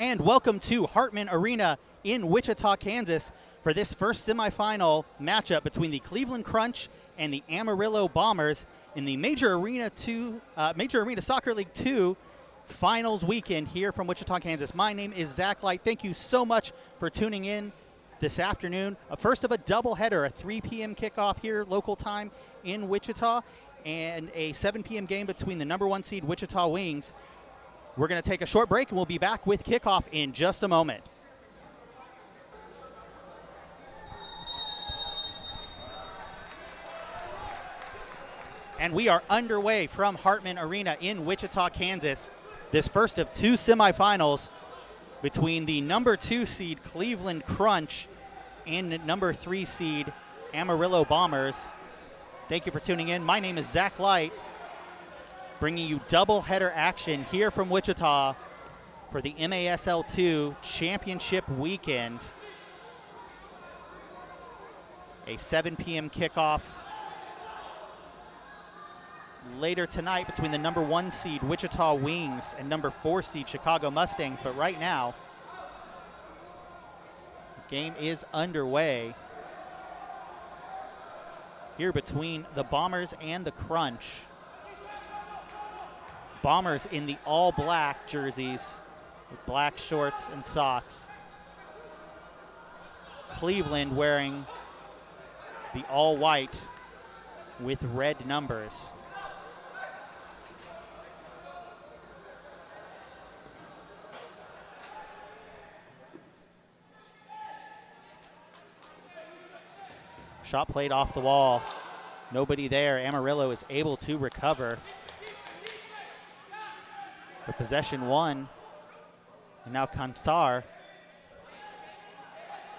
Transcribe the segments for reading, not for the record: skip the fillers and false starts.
and welcome to Hartman Arena in Wichita, Kansas for this first semifinal matchup between the Cleveland Crunch and the Amarillo Bombers in the Major Arena Soccer League 2 finals weekend here from Wichita, Kansas. My name is Zach Light. Thank you so much for tuning in this afternoon. First of a doubleheader, a 3 p.m. kickoff here local time in Wichita, and a 7 p.m. game between the number 1 seed Wichita Wings. We're going to take a short break, and we'll be back with kickoff in just a moment. And we are underway from Hartman Arena in Wichita, Kansas. This first of 2 semifinals between the number 2 seed Cleveland Crunch and number 3 seed Amarillo Bombers. Thank you for tuning in. My name is Zach Light, bringing you doubleheader action here from Wichita for the MASL2 Championship Weekend. A 7 p.m. kickoff later tonight between the number 1 seed Wichita Wings and number 4 seed Chicago Mustangs. But right now, the game is underway here between the Bombers and the Crunch. Bombers in the all-black jerseys with black shorts and socks. Cleveland wearing the all-white with red numbers. Shot played off the wall. Nobody there. Amarillo is able to recover. The possession won. And now Kamsar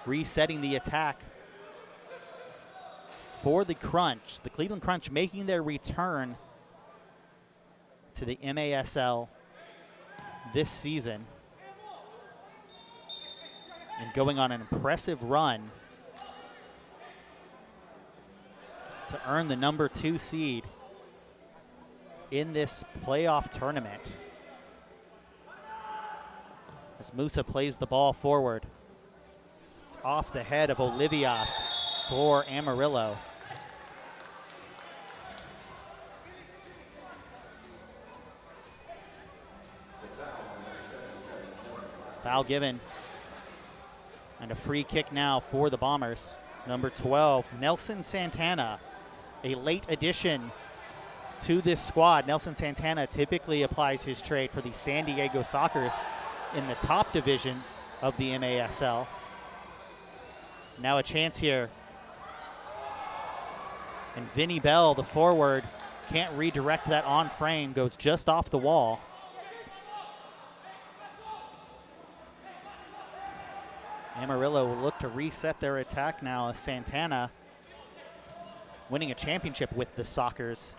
resetting the attack for the Crunch. The Cleveland Crunch making their return to the MASL this season and going on an impressive run to earn the number 2 seed in this playoff tournament. As Musa plays the ball forward, it's off the head of Olivias for Amarillo. Foul given. And a free kick now for the Bombers. Number 12, Nelson Santana, a late addition to this squad. Nelson Santana typically applies his trade for the San Diego Sockers in the top division of the MASL. Now a chance here. And Vinny Bell, the forward, can't redirect that on frame, goes just off the wall. Amarillo will look to reset their attack now as Santana winning a championship with the Sockers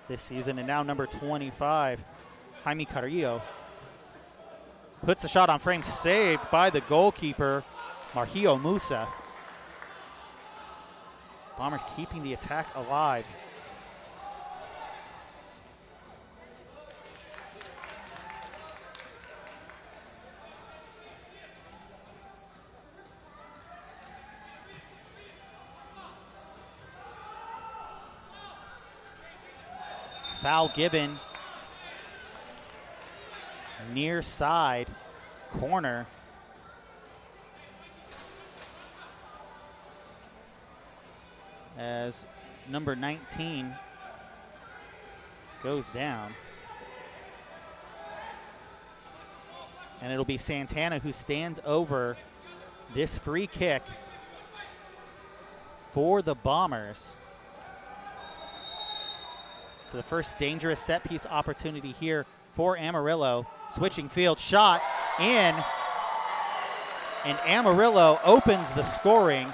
this season. And now number 25, Jaime Carrillo, puts the shot on frame, saved by the goalkeeper, Margio Musa. Bombers keeping the attack alive. Foul given. Near side corner. As number 19 goes down. And it'll be Santana who stands over this free kick for the Bombers. So the first dangerous set piece opportunity here for Amarillo. Switching field, shot in, and Amarillo opens the scoring.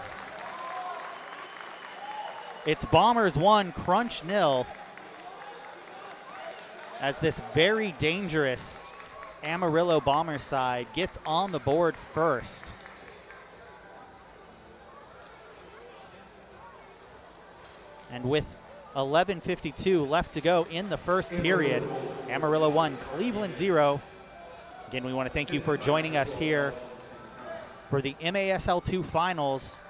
It's Bombers 1, Crunch 0, as this very dangerous Amarillo Bombers side gets on the board first. And with 11:52 left to go in the first period, Amarillo 1, Cleveland 0. Again, we want to thank you for joining us here for the MASL2 Finals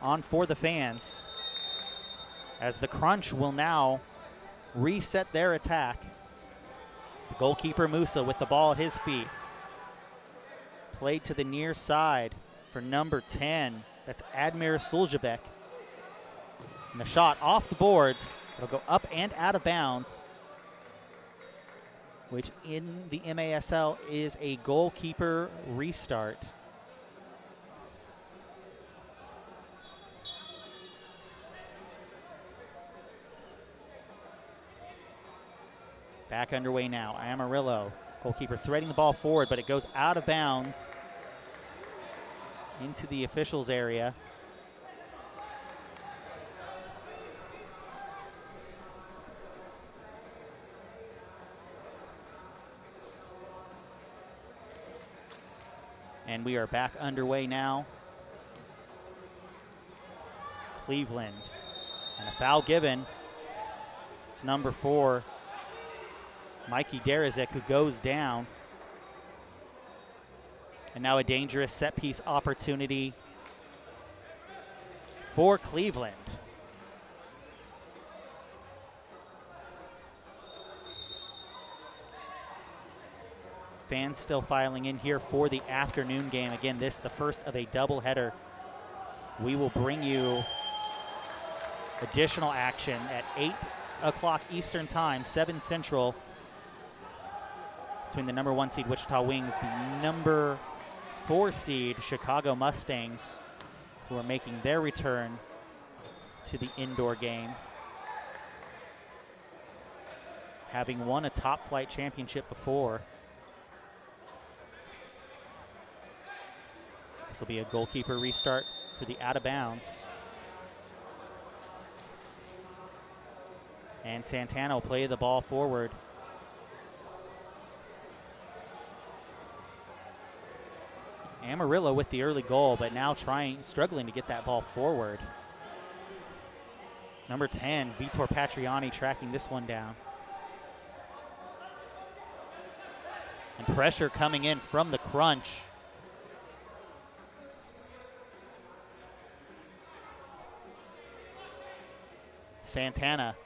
on For the Fans, as the Crunch will now reset their attack. The goalkeeper Musa with the ball at his feet. Played to the near side for number 10. That's Admir Suljavec. And the shot off the boards. It'll go up and out of bounds, which in the MASL is a goalkeeper restart. Back underway now. Amarillo, goalkeeper threading the ball forward, but it goes out of bounds into the officials' area. And we are back underway now. Cleveland, and a foul given. It's number 4, Mikey Derizic, who goes down. And now a dangerous set piece opportunity for Cleveland. Fans still filing in here for the afternoon game. Again, this the first of a doubleheader. We will bring you additional action at 8 o'clock Eastern Time, 7 Central, between the number 1 seed Wichita Wings, the number 4 seed Chicago Mustangs, who are making their return to the indoor game, having won a top flight championship before. This will be a goalkeeper restart for the out of bounds. And Santana will play the ball forward. Amarillo with the early goal, but now struggling to get that ball forward. Number 10, Vitor Patriani, tracking this one down. And pressure coming in from the Crunch. Santana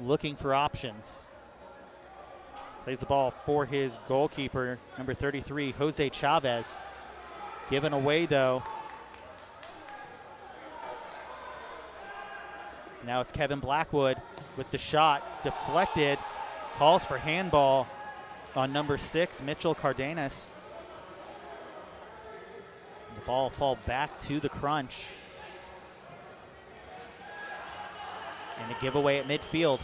looking for options. Plays the ball for his goalkeeper, number 33, Jose Chavez. Given away, though. Now it's Kevin Blackwood with the shot. Deflected. Calls for handball on number 6, Mitchell Cardenas. The ball will fall back to the Crunch. And a giveaway at midfield.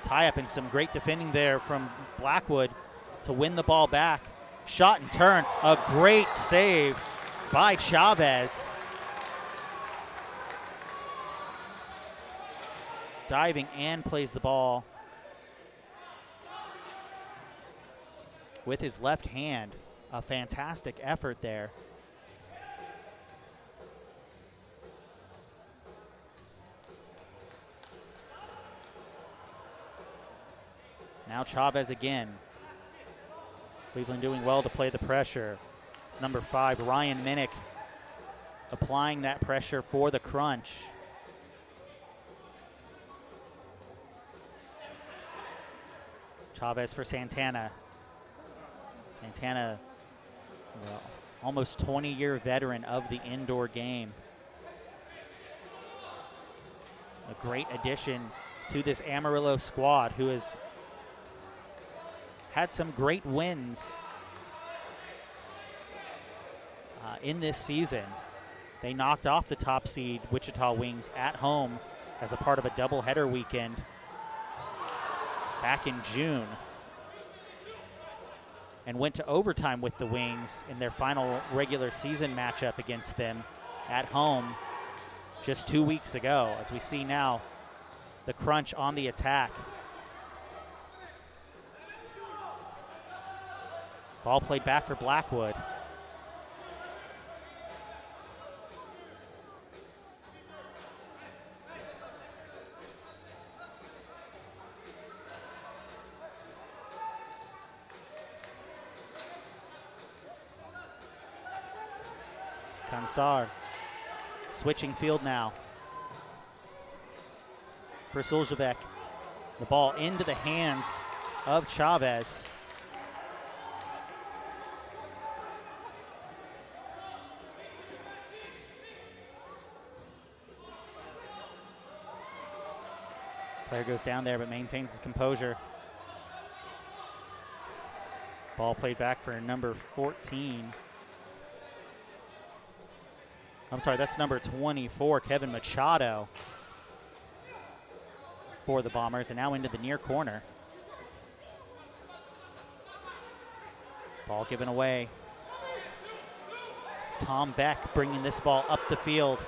Tie up and some great defending there from Blackwood to win the ball back. Shot and turn, a great save by Chavez. Diving and plays the ball with his left hand. A fantastic effort there. Now Chavez again. Cleveland doing well to play the pressure. It's number 5, Ryan Minnick, applying that pressure for the Crunch. Chavez for Santana. Santana, well, almost 20-year veteran of the indoor game. A great addition to this Amarillo squad, who has had some great wins in this season. They knocked off the top seed Wichita Wings at home as a part of a doubleheader weekend back in June, and went to overtime with the Wings in their final regular season matchup against them at home just 2 weeks ago. As we see now, the Crunch on the attack. Ball played back for Blackwood. Kansar switching field now for Suljovic. The ball into the hands of Chavez. Player goes down there but maintains his composure. Ball played back for number 14. I'm sorry, that's number 24, Kevin Machado, for the Bombers, and now into the near corner. Ball given away. It's Tom Beck bringing this ball up the field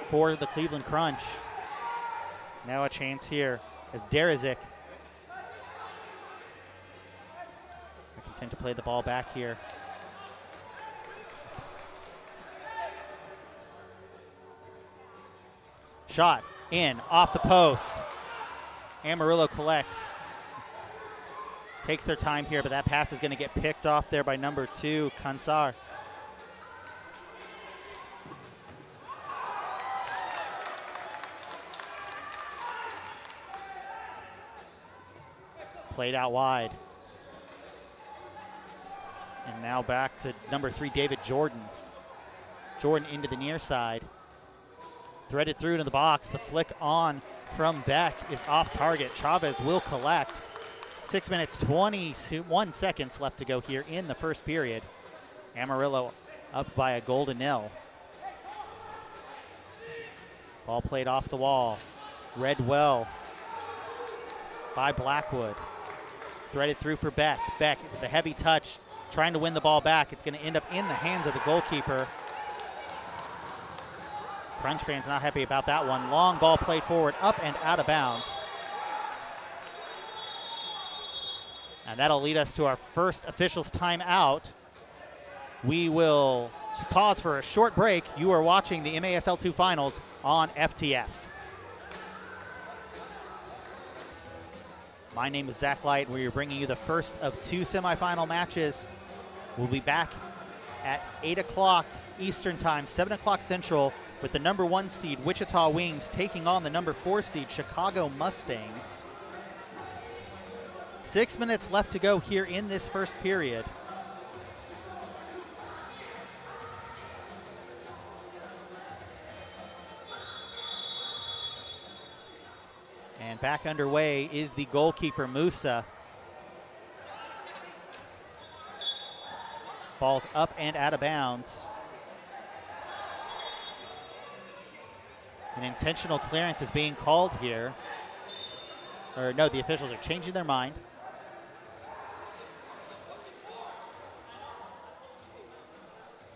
for the Cleveland Crunch. Now a chance here as Derizic. They content to play the ball back here. Shot in, off the post. Amarillo collects. Takes their time here, but that pass is going to get picked off there by number 2, Kansar. Played out wide. And now back to number 3, David Jordan. Jordan into the near side. Threaded through into the box. The flick on from Beck is off target. Chavez will collect. 6 minutes, 21 seconds left to go here in the first period. Amarillo up by a goal to nil. Ball played off the wall. Read well by Blackwood. Threaded through for Beck. Beck, the heavy touch, trying to win the ball back. It's going to end up in the hands of the goalkeeper. Crunch fans not happy about that one. Long ball played forward, up and out of bounds. And that'll lead us to our first officials timeout. We will pause for a short break. You are watching the MASL 2 Finals on FTF. My name is Zach Light. We are bringing you the first of 2 semifinal matches. We'll be back at 8 o'clock Eastern Time, 7 o'clock Central, with the number 1 seed Wichita Wings taking on the number 4 seed Chicago Mustangs. 6 minutes left to go here in this first period. And back underway is the goalkeeper, Musa. Ball's up and out of bounds. An intentional clearance is being called here. Or no, the officials are changing their mind.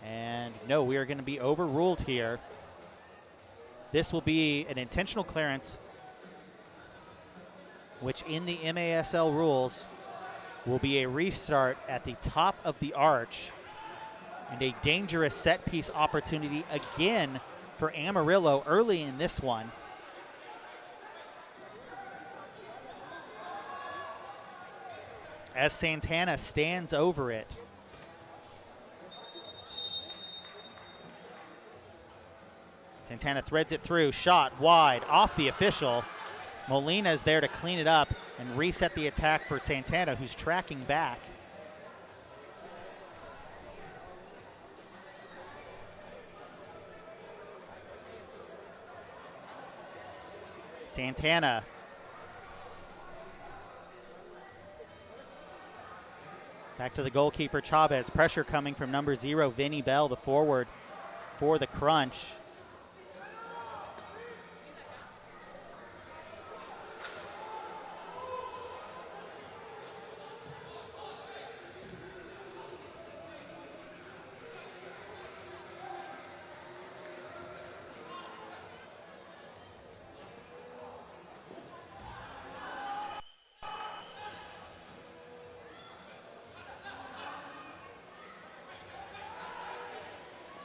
And no, we are going to be overruled here. This will be an intentional clearance, which in the MASL rules will be a restart at the top of the arch and a dangerous set piece opportunity again for Amarillo early in this one. As Santana stands over it. Santana threads it through, shot wide, off the official. Molina is there to clean it up and reset the attack for Santana, who's tracking back. Santana. Back to the goalkeeper, Chavez. Pressure coming from number 0, Vinny Bell, the forward for the Crunch.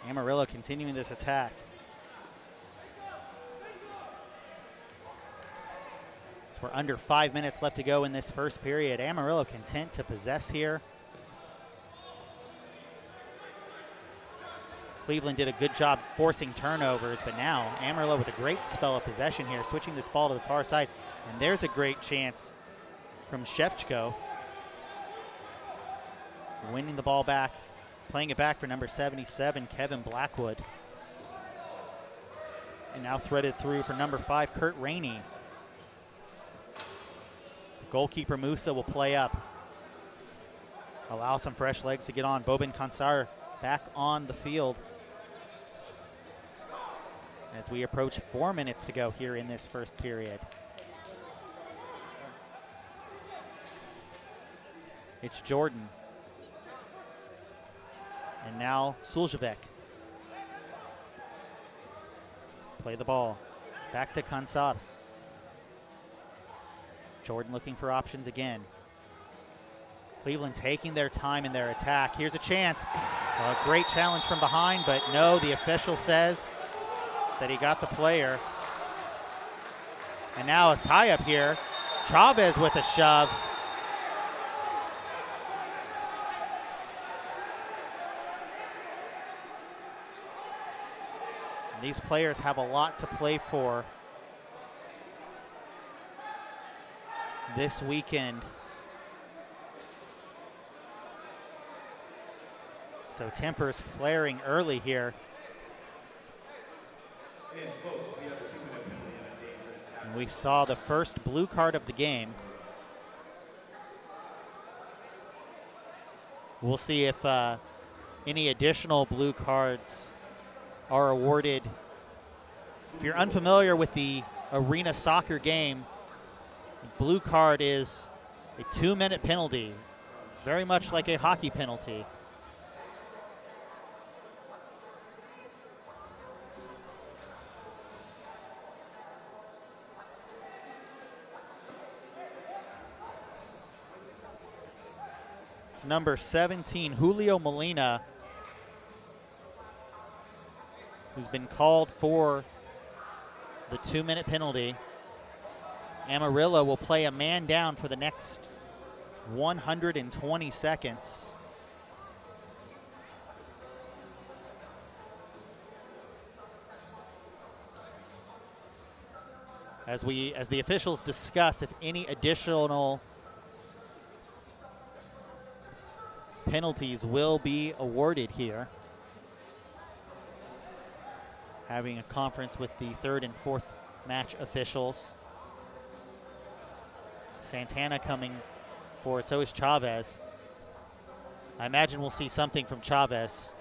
Amarillo continuing this attack. So we're under 5 minutes left to go in this first period. Amarillo content to possess here. Cleveland did a good job forcing turnovers, but now Amarillo with a great spell of possession here, switching this ball to the far side. And there's a great chance from Shevchko, winning the ball back, playing it back for number 77, Kevin Blackwood. And now threaded through for number 5, Kurt Rainey. Goalkeeper Musa will play up. Allow some fresh legs to get on. Bobin Kansar back on the field as we approach 4 minutes to go here in this first period. It's Jordan. And now Suljevec. Play the ball. Back to Kansar. Jordan looking for options again. Cleveland taking their time in their attack. Here's a chance. A great challenge from behind, but no, the official says that he got the player. And now a tie up here. Chavez with a shove. And these players have a lot to play for this weekend. So tempers flaring early here. And we saw the first blue card of the game. We'll see if any additional blue cards are awarded. If you're unfamiliar with the arena soccer game, blue card is a 2-minute penalty, very much like a hockey penalty. It's number 17, Julio Molina, who's been called for the 2-minute penalty. Amarillo will play a man down for the next 120 seconds. As the officials discuss if any additional penalties will be awarded here. Having a conference with the 3rd and 4th match officials. Santana coming forward, so is Chavez. I imagine we'll see something from Chavez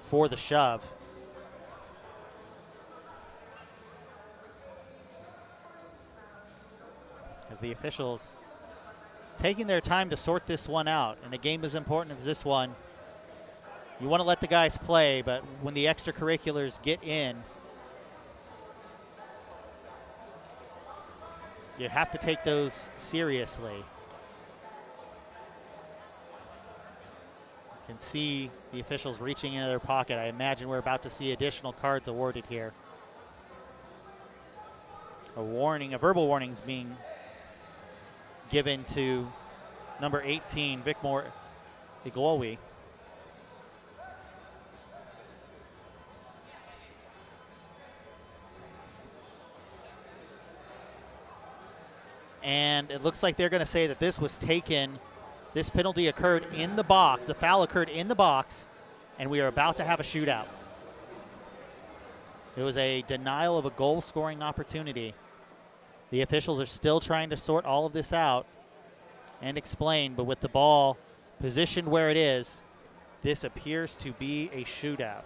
for the shove. As the officials taking their time to sort this one out. In a game as important as this one, you want to let the guys play, but when the extracurriculars get in, you have to take those seriously. You can see the officials reaching into their pocket. I imagine we're about to see additional cards awarded here. A verbal warning is being given to number 18, Vicmore Iglowi. And it looks like they're going to say that this was taken, this penalty occurred in the box, the foul occurred in the box, and we are about to have a shootout. It was a denial of a goal-scoring opportunity. The officials are still trying to sort all of this out and explain, but with the ball positioned where it is, this appears to be a shootout.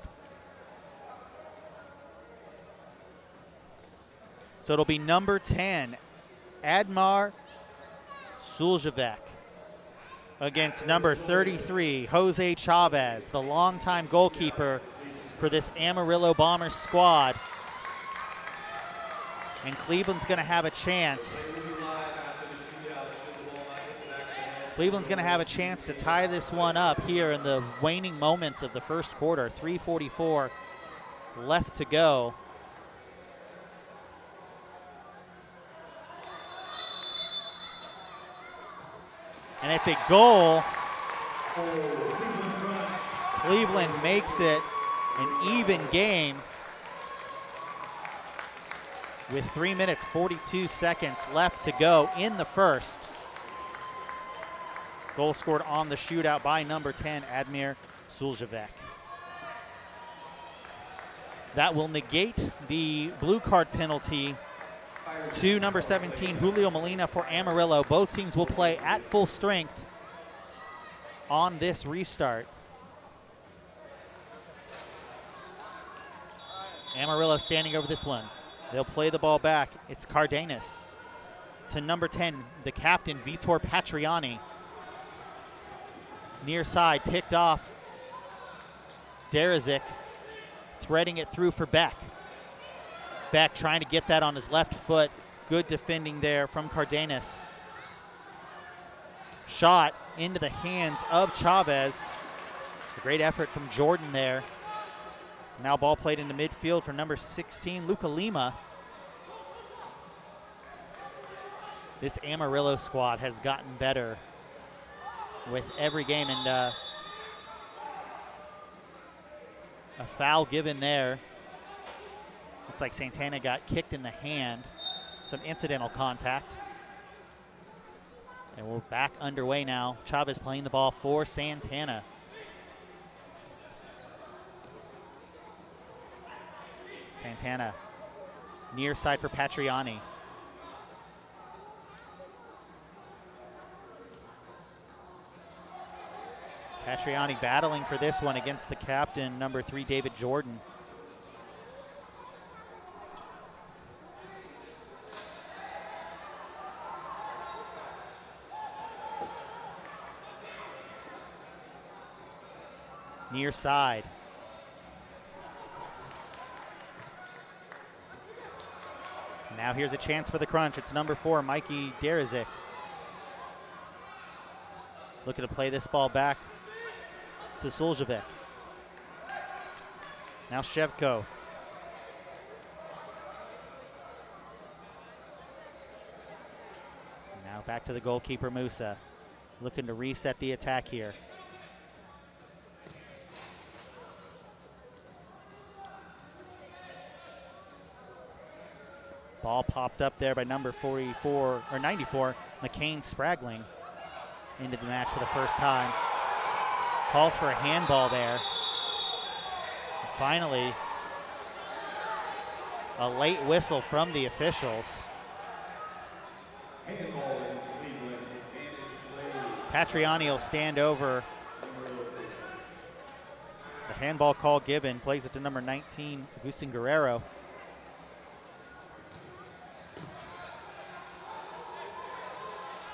So it'll be number 10, Admar Suljevec, against number 33, Jose Chavez, the longtime goalkeeper for this Amarillo Bombers squad. And Cleveland's going to have a chance. Cleveland's going to have a chance to tie this one up here in the waning moments of the first quarter. 3:44 left to go. And it's a goal Cleveland makes it an even game with 3 minutes, 42 seconds left to go in the first. Goal scored on the shootout by number 10, Admir Suljavec. That will negate the blue card penalty to number 17, Julio Molina for Amarillo. Both teams will play at full strength on this restart. Amarillo standing over this one. They'll play the ball back. It's Cardenas to number 10, the captain, Vitor Patriani. Near side, picked off. Derazic threading it through for Beck. Beck trying to get that on his left foot. Good defending there from Cardenas. Shot into the hands of Chavez. A great effort from Jordan there. Now ball played into midfield for number 16, Luca Lima. This Amarillo squad has gotten better with every game, and a foul given there. Looks like Santana got kicked in the hand. Some incidental contact. And we're back underway now. Chavez playing the ball for Santana. Santana, near side for Patriani. Patriani battling for this one against the captain, number 3, David Jordan. Near side. Now here's a chance for the Crunch. It's number 4, Mikey Derazic. Looking to play this ball back to Suljavec. Now Shevko. Now back to the goalkeeper, Musa. Looking to reset the attack here. Ball popped up there by number 44 or 94, McCain Spraggling, into the match for the first time. Calls for a handball there. And finally, a late whistle from the officials. Patriani will stand over. The handball call given, plays it to number 19, Agustin Guerrero.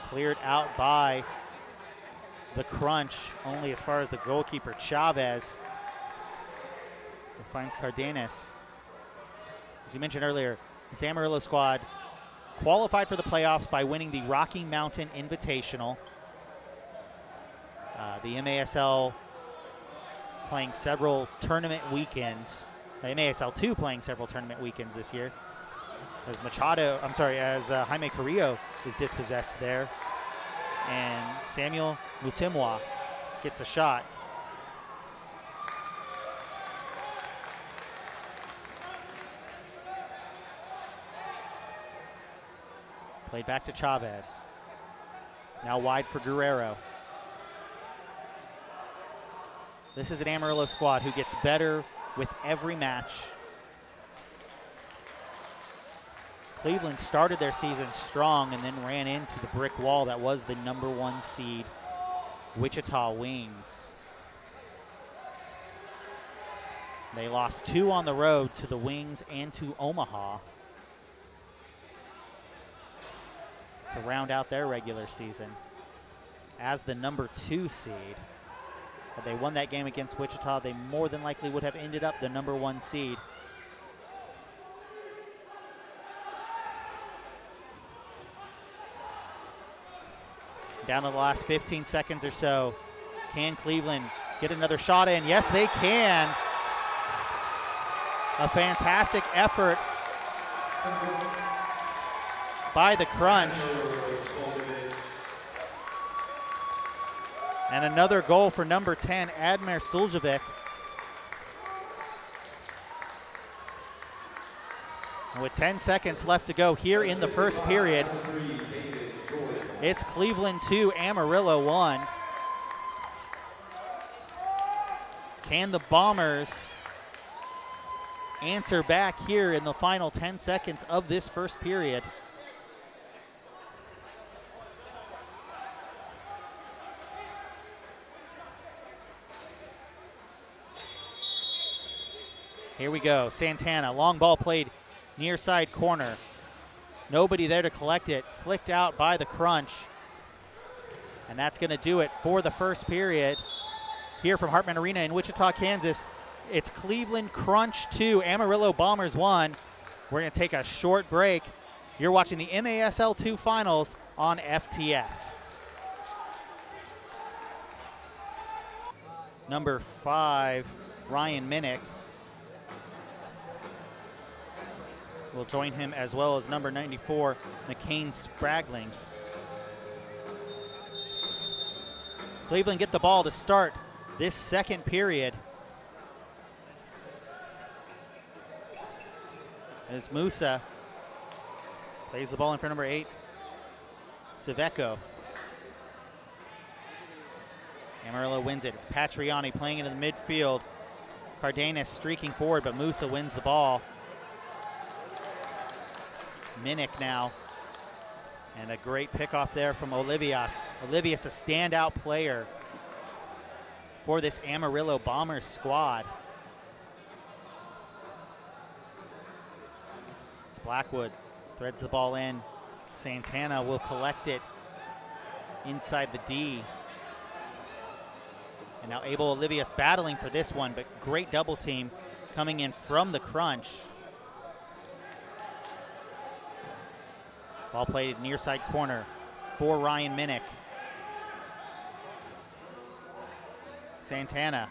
Cleared out by the Crunch, only as far as the goalkeeper, Chavez. It finds Cardenas. As you mentioned earlier, this Amarillo squad qualified for the playoffs by winning the Rocky Mountain Invitational. The MASL playing several tournament weekends. The MASL 2 playing several tournament weekends this year. As Jaime Carrillo is dispossessed there. And Samuel Mutimwa gets a shot. Played back to Chavez. Now wide for Guerrero. This is an Amarillo squad who gets better with every match. Cleveland started their season strong and then ran into the brick wall that was the number 1 seed, Wichita Wings. They lost 2 on the road to the Wings and to Omaha to round out their regular season as the number 2 seed. Had they won that game against Wichita, they more than likely would have ended up the number 1 seed. Down to the last 15 seconds or so. Can Cleveland get another shot in? Yes, they can. A fantastic effort by the Crunch. And another goal for number 10, Admir Suljevic. With 10 seconds left to go here in the first period, it's Cleveland 2, Amarillo 1. Can the Bombers answer back here in the final 10 seconds of this first period? Here we go, Santana, long ball played near side corner. Nobody there to collect it, flicked out by the Crunch. And that's gonna do it for the first period here from Hartman Arena in Wichita, Kansas. It's Cleveland Crunch 2, Amarillo Bombers 1. We're gonna take a short break. You're watching the MASL 2 finals on FTF. Number 5, Ryan Minnick will join him, as well as number 94, McCain Spragling. Cleveland get the ball to start this second period. As Musa plays the ball in for number 8, Saveco. Amarillo wins it. It's Patriani playing into the midfield. Cardenas streaking forward, but Musa wins the ball. Minnick now. And a great pickoff there from Olivias. Olivias, a standout player for this Amarillo Bombers squad. It's Blackwood, threads the ball in. Santana will collect it inside the D. And now Abel Olivias battling for this one, but great double team coming in from the Crunch. Ball played near side corner for Ryan Minnick. Santana.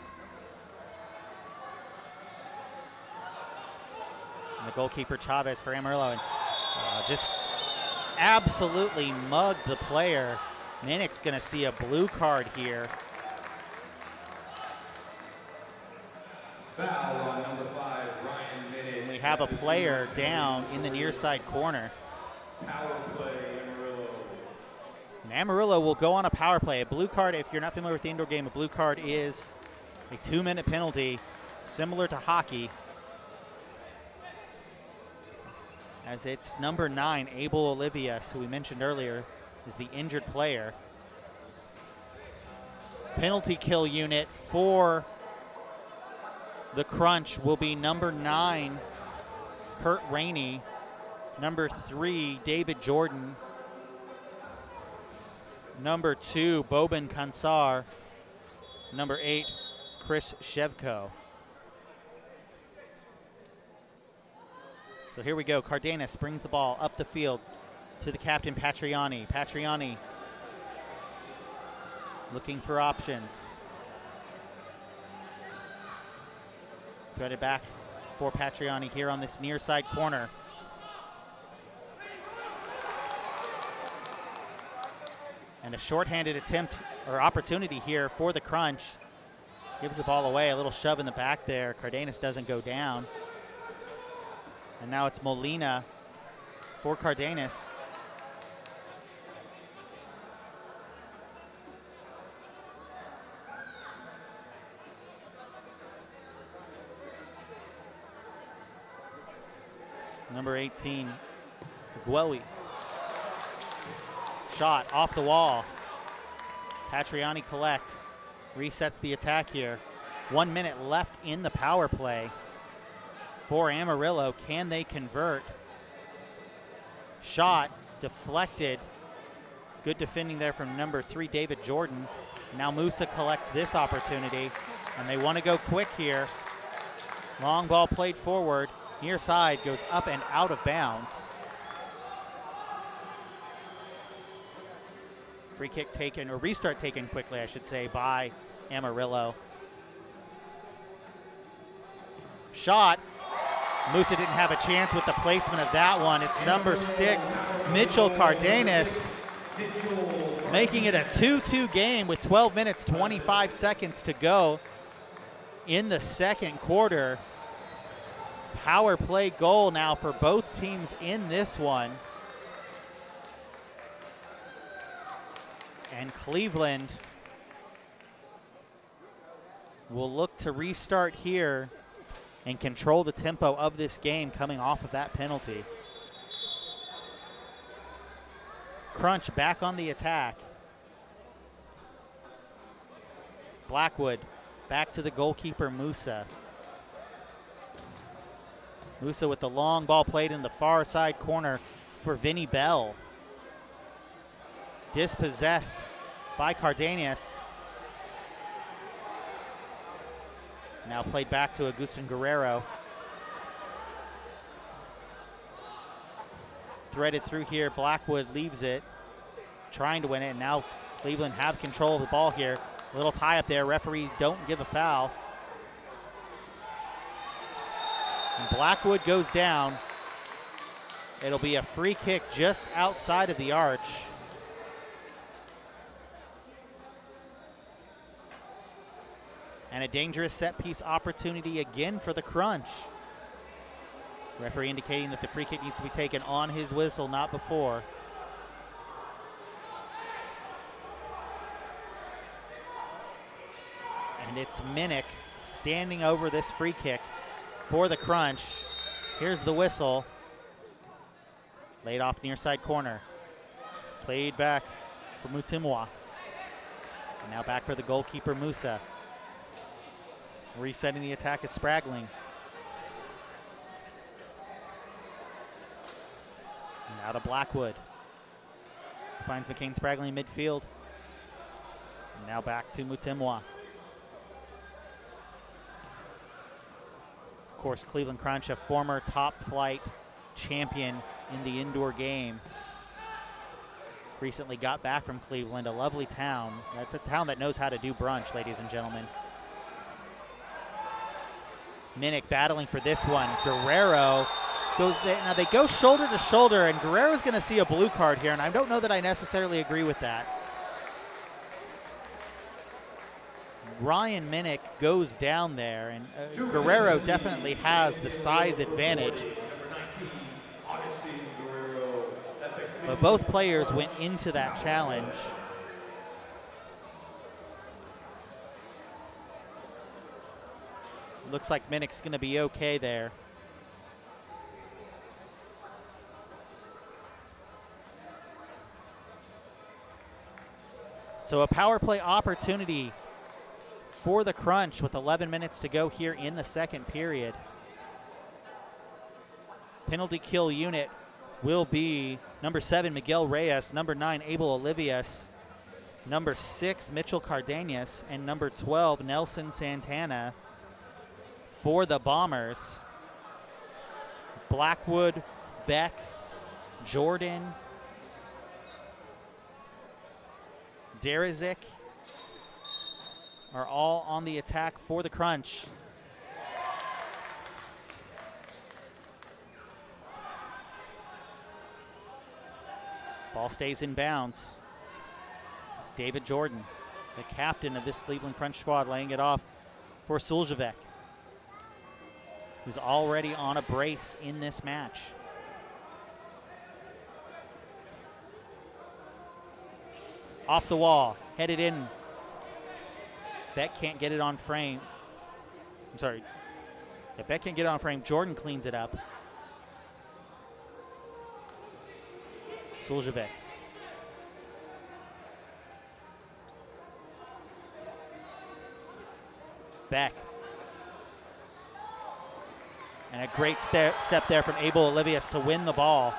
And the goalkeeper Chavez for Amarillo. And just absolutely mugged the player. Minnick's gonna see a blue card here. Foul on number 5, Ryan Minnick. And we have a player down in the near side corner. Power play, Amarillo. And Amarillo will go on a power play. A blue card, if you're not familiar with the indoor game, a blue card is a 2-minute penalty, similar to hockey. As it's number 9, Abel Olivias, who we mentioned earlier, is the injured player. Penalty kill unit for the Crunch will be number 9, Kurt Rainey. Number 3, David Jordan. Number 2, Boban Kansar. Number 8, Chris Shevko. So here we go. Cardenas brings the ball up the field to the captain, Patriani. Patriani looking for options. Threaded back for Patriani here on this near side corner. And a shorthanded attempt or opportunity here for the Crunch. Gives the ball away, a little shove in the back there. Cardenas doesn't go down. And now it's Molina for Cardenas. It's number 18, Guelwi. Shot off the wall. Patriani collects, resets the attack here. 1 minute left in the power play for Amarillo. Can they convert? Shot deflected. Good defending there from number 3, David Jordan. Now Musa collects this opportunity, and they want to go quick here. Long ball played forward. Near side goes up and out of bounds. Free kick taken, or restart taken quickly, I should say, by Amarillo. Shot. Musa didn't have a chance with the placement of that one. It's number 6, Mitchell Cardenas. making it a 2-2 game with 12 minutes, 25 seconds to go in the second quarter. Power play goal now for both teams in this one. And Cleveland will look to restart here and control the tempo of this game coming off of that penalty. Crunch back on the attack. Blackwood back to the goalkeeper, Musa. Musa with the long ball played in the far side corner for Vinny Bell. Dispossessed by Cardenas. Now played back to Agustin Guerrero. Threaded through here, Blackwood leaves it, trying to win it, and now Cleveland have control of the ball here. A little tie up there, referees don't give a foul. And Blackwood goes down. It'll be a free kick just outside of the arch. And a dangerous set piece opportunity again for the Crunch. Referee indicating that the free kick needs to be taken on his whistle, not before. And it's Minnick standing over this free kick for the Crunch. Here's the whistle. Laid off near side corner. Played back for Mutimwa. And now back for the goalkeeper, Musa. Resetting the attack is Spragling. Now to Blackwood. Finds McCain Spragling in midfield. And now back to Mutimwa. Of course, Cleveland Crunch, a former top flight champion in the indoor game. Recently got back from Cleveland, a lovely town. That's a town that knows how to do brunch, ladies and gentlemen. Minnick battling for this one. Guerrero goes, now they go shoulder to shoulder, and Guerrero's going to see a blue card here, and I don't know that I necessarily agree with that. Ryan Minnick goes down there, and Guerrero definitely has the size advantage. But both players went into that challenge. Looks like Minnick's going to be okay there. So a power play opportunity for the Crunch with 11 minutes to go here in the second period. Penalty kill unit will be number 7, Miguel Reyes, number 9, Abel Olivias, number 6, Mitchell Cardenas, and number 12, Nelson Santana for the Bombers. Blackwood, Beck, Jordan, Derizic are all on the attack for the Crunch. Ball stays in bounds. It's David Jordan, the captain of this Cleveland Crunch squad, laying it off for Suljevic, who's already on a brace in this match. Off the wall, headed in. Beck can't get it on frame. I'm sorry. Yeah, Beck can't get it on frame. Jordan cleans it up. Suljevic. Beck. And a great step there from Abel Olivias to win the ball.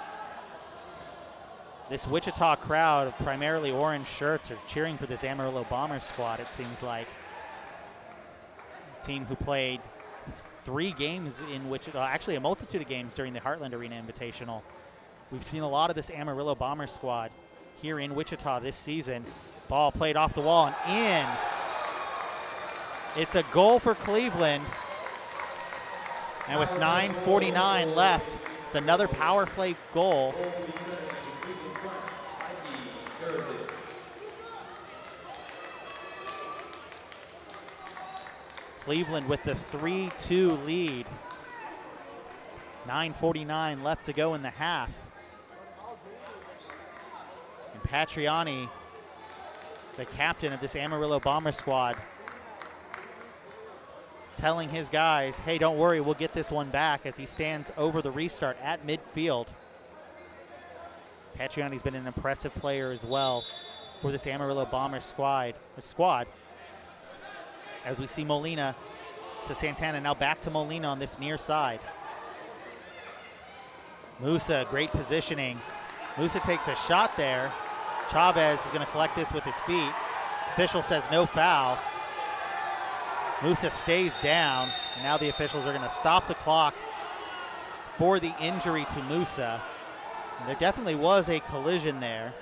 This Wichita crowd of primarily orange shirts are cheering for this Amarillo Bombers squad, it seems like. A team who played 3 games in Wichita, actually a multitude of games during the Heartland Arena Invitational. We've seen a lot of this Amarillo Bombers squad here in Wichita this season. Ball played off the wall and in. It's a goal for Cleveland. And with 9:49 left, it's another power play goal. Cleveland with the 3-2 lead. 9:49 left to go in the half. And Patriani, the captain of this Amarillo Bomber squad, telling his guys, hey, don't worry, we'll get this one back, as he stands over the restart at midfield. Patriani's been an impressive player as well for this Amarillo Bomber squad. As we see Molina to Santana, now back to Molina on this near side. Musa, great positioning. Musa takes a shot there. Chavez is going to collect this with his feet. Official says no foul. Musa stays down, and now the officials are going to stop the clock for the injury to Musa. And there definitely was a collision there.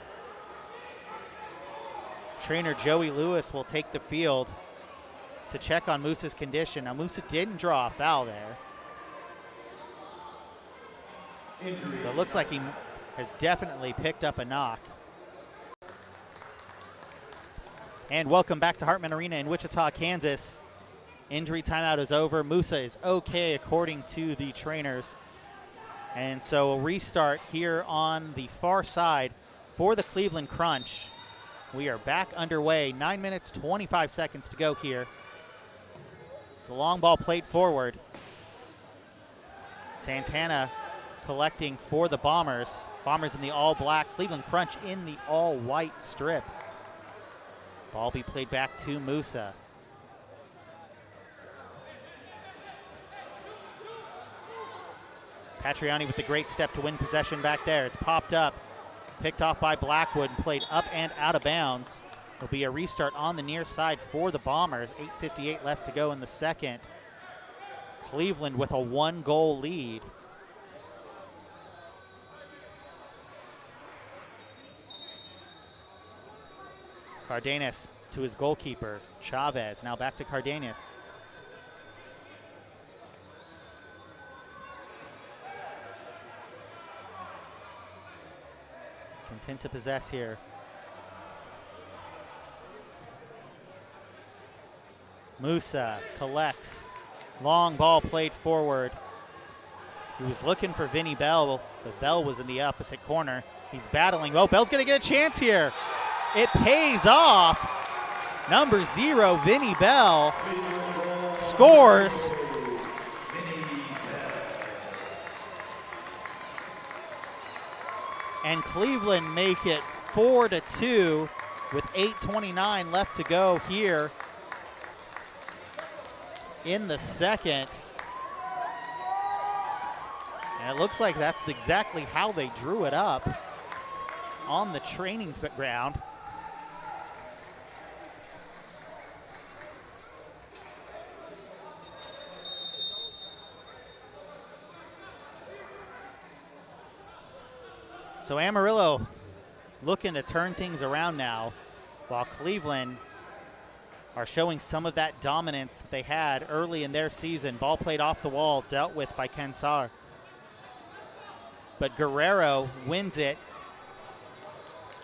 Trainer Joey Lewis will take the field to check on Musa's condition. Now, Musa didn't draw a foul there. So it looks like he has definitely picked up a knock. And welcome back to Hartman Arena in Wichita, Kansas. Injury timeout is over. Musa is okay according to the trainers. And so a restart here on the far side for the Cleveland Crunch. We are back underway. 9 minutes, 25 seconds to go here. It's a long ball played forward. Santana collecting for the Bombers. Bombers in the all-black, Cleveland Crunch in the all-white strips. Ball be played back to Musa. Patriani with the great step to win possession back there. It's popped up, picked off by Blackwood, and played up and out of bounds. There'll be a restart on the near side for the Bombers. 8:58 left to go in the second. Cleveland with a 1-goal lead. Cardenas to his goalkeeper, Chavez. Now back to Cardenas. Content to possess here. Musa collects. Long ball played forward. He was looking for Vinny Bell, but Bell was in the opposite corner. He's battling. Oh, Bell's going to get a chance here. It pays off. Number 0, Vinny Bell, scores. And Cleveland make it 4-2 with 8:29 left to go here in the second. And it looks like that's exactly how they drew it up on the training ground. So Amarillo looking to turn things around now, while Cleveland are showing some of that dominance that they had early in their season. Ball played off the wall, dealt with by Ken Saar. But Guerrero wins it.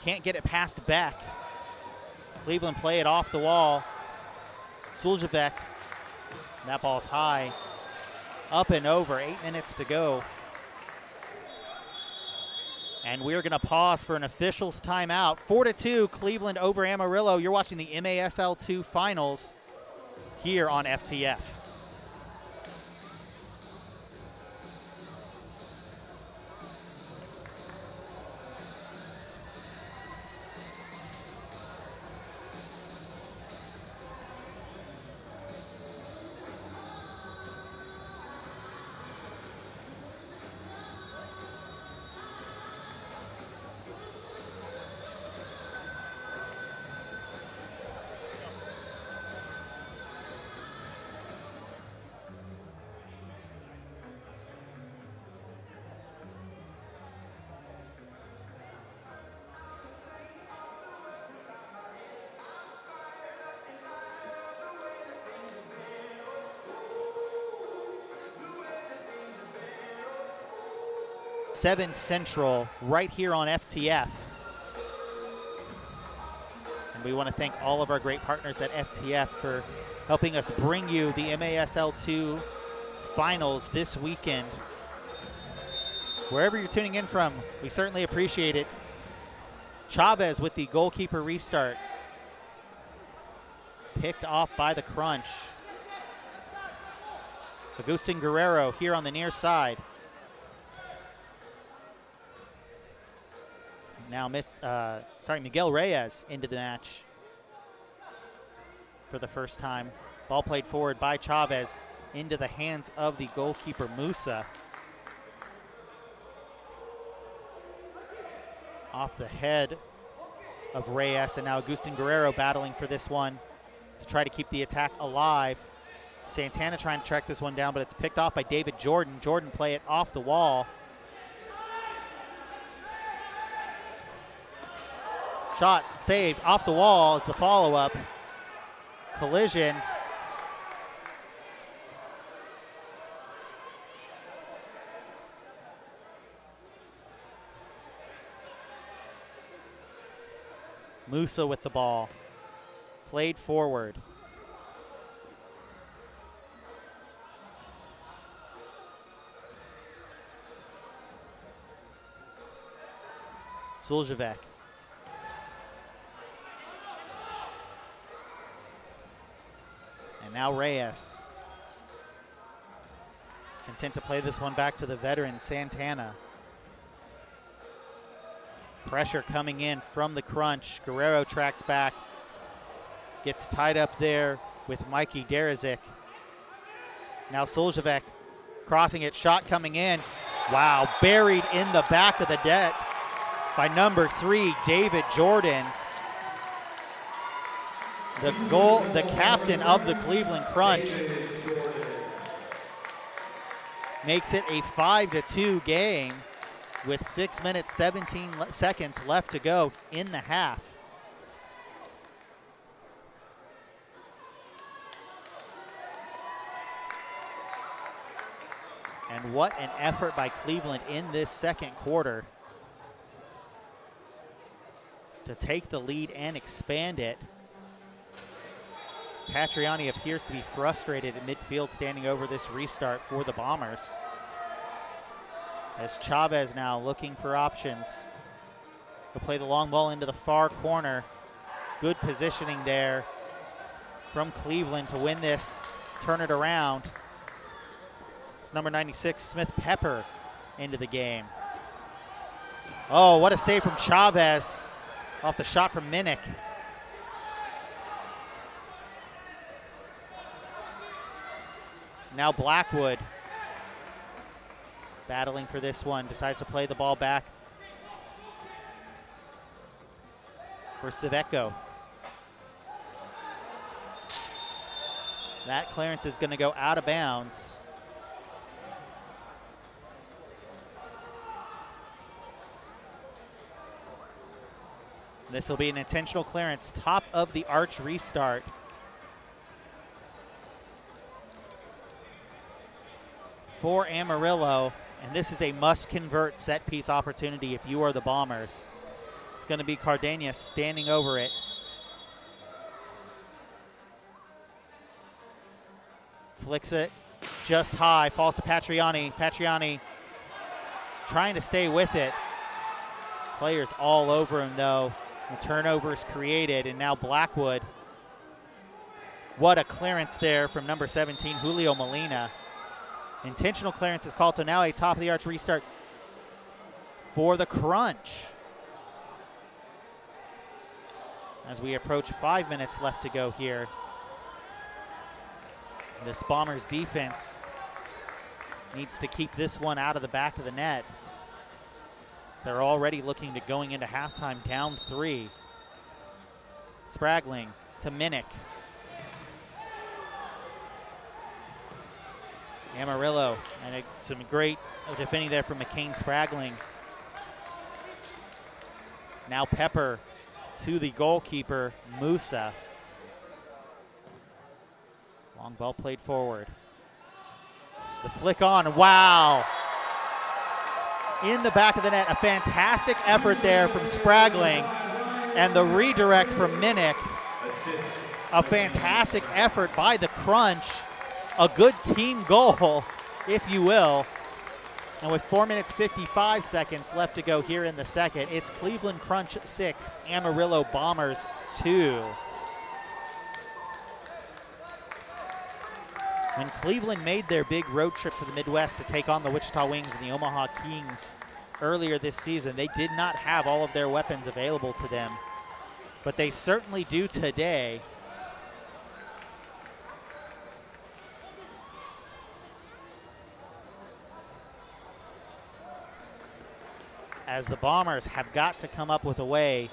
Can't get it past Beck. Cleveland play it off the wall. Suljavec, that ball's high. Up and over, 8 minutes to go. And we're going to pause for an officials timeout. 4-2, Cleveland over Amarillo. You're watching the MASL2 finals here on FTF. Seven Central right here on FTF. And we want to thank all of our great partners at FTF for helping us bring you the MASL2 finals this weekend. Wherever you're tuning in from, we certainly appreciate it. Chavez with the goalkeeper restart. Picked off by the Crunch. Agustin Guerrero here on the near side. Now, Miguel Reyes into the match for the first time. Ball played forward by Chavez into the hands of the goalkeeper, Musa. Off the head of Reyes, and now Agustin Guerrero battling for this one to try to keep the attack alive. Santana trying to track this one down, but it's picked off by David Jordan. Jordan play it off the wall. Shot saved off the wall as the follow-up. Collision. Musa with the ball. Played forward. Zuljevec. And now Reyes. Content to play this one back to the veteran, Santana. Pressure coming in from the Crunch. Guerrero tracks back. Gets tied up there with Mikey Derizic. Now Zuljevec crossing it. Shot coming in. Wow, buried in the back of the net by number 3, David Jordan. The captain of the Cleveland Crunch, makes it a 5-2 game with 6 minutes, 17 seconds left to go in the half. And what an effort by Cleveland in this second quarter to take the lead and expand it. Patriani appears to be frustrated at midfield, standing over this restart for the Bombers. As Chavez now looking for options. He'll play the long ball into the far corner. Good positioning there from Cleveland to win this, turn it around. It's number 96, Smith Pepper, into the game. Oh, what a save from Chavez off the shot from Minnick. Now Blackwood battling for this one, decides to play the ball back for Civeco. That clearance is going to go out of bounds. This will be an intentional clearance, top of the arch restart. For Amarillo, and this is a must-convert set-piece opportunity if you are the Bombers. It's going to be Cardenas standing over it. Flicks it just high, falls to Patriani. Patriani trying to stay with it. Players all over him, though. The turnover is created, and now Blackwood. What a clearance there from number 17, Julio Molina. Intentional clearance is called, so now a top-of-the-arch restart for the Crunch. As we approach 5 minutes left to go here. This Bombers defense needs to keep this one out of the back of the net. So they're already looking to going into halftime down 3. Spragling to Minnick. Amarillo, and some great defending there from McCain Spragling. Now Pepper to the goalkeeper, Musa. Long ball played forward. The flick on, wow. In the back of the net, a fantastic effort there from Spragling, and the redirect from Minnick A fantastic effort by the Crunch. A good team goal, if you will. And with 4 minutes 55 seconds left to go here in the second, it's Cleveland Crunch 6, Amarillo Bombers 2. When Cleveland made their big road trip to the Midwest to take on the Wichita Wings and the Omaha Kings earlier this season, they did not have all of their weapons available to them, but they certainly do today. As the Bombers have got to come up with a way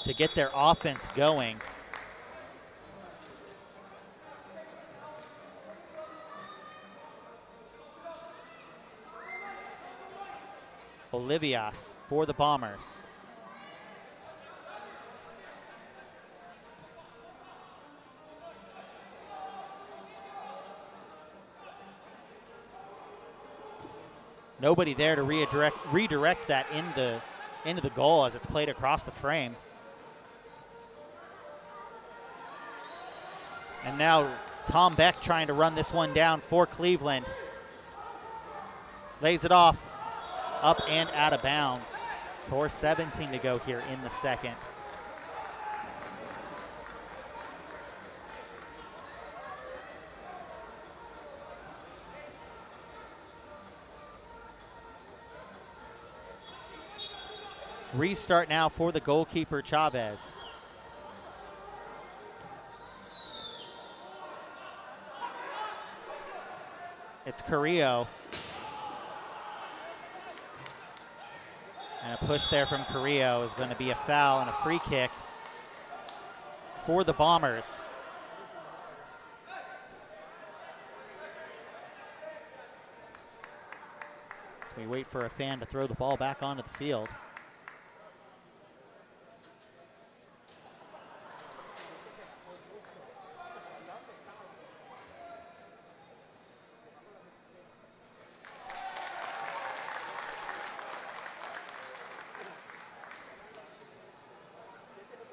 to get their offense going. Olivias for the Bombers. Nobody there to redirect that into the goal as it's played across the frame. And now Tom Beck trying to run this one down for Cleveland. Lays it off, up and out of bounds. 4:17 to go here in the second. Restart now for the goalkeeper, Chavez. It's Carrillo. And a push there from Carrillo is going to be a foul and a free kick for the Bombers. So we wait for a fan to throw the ball back onto the field.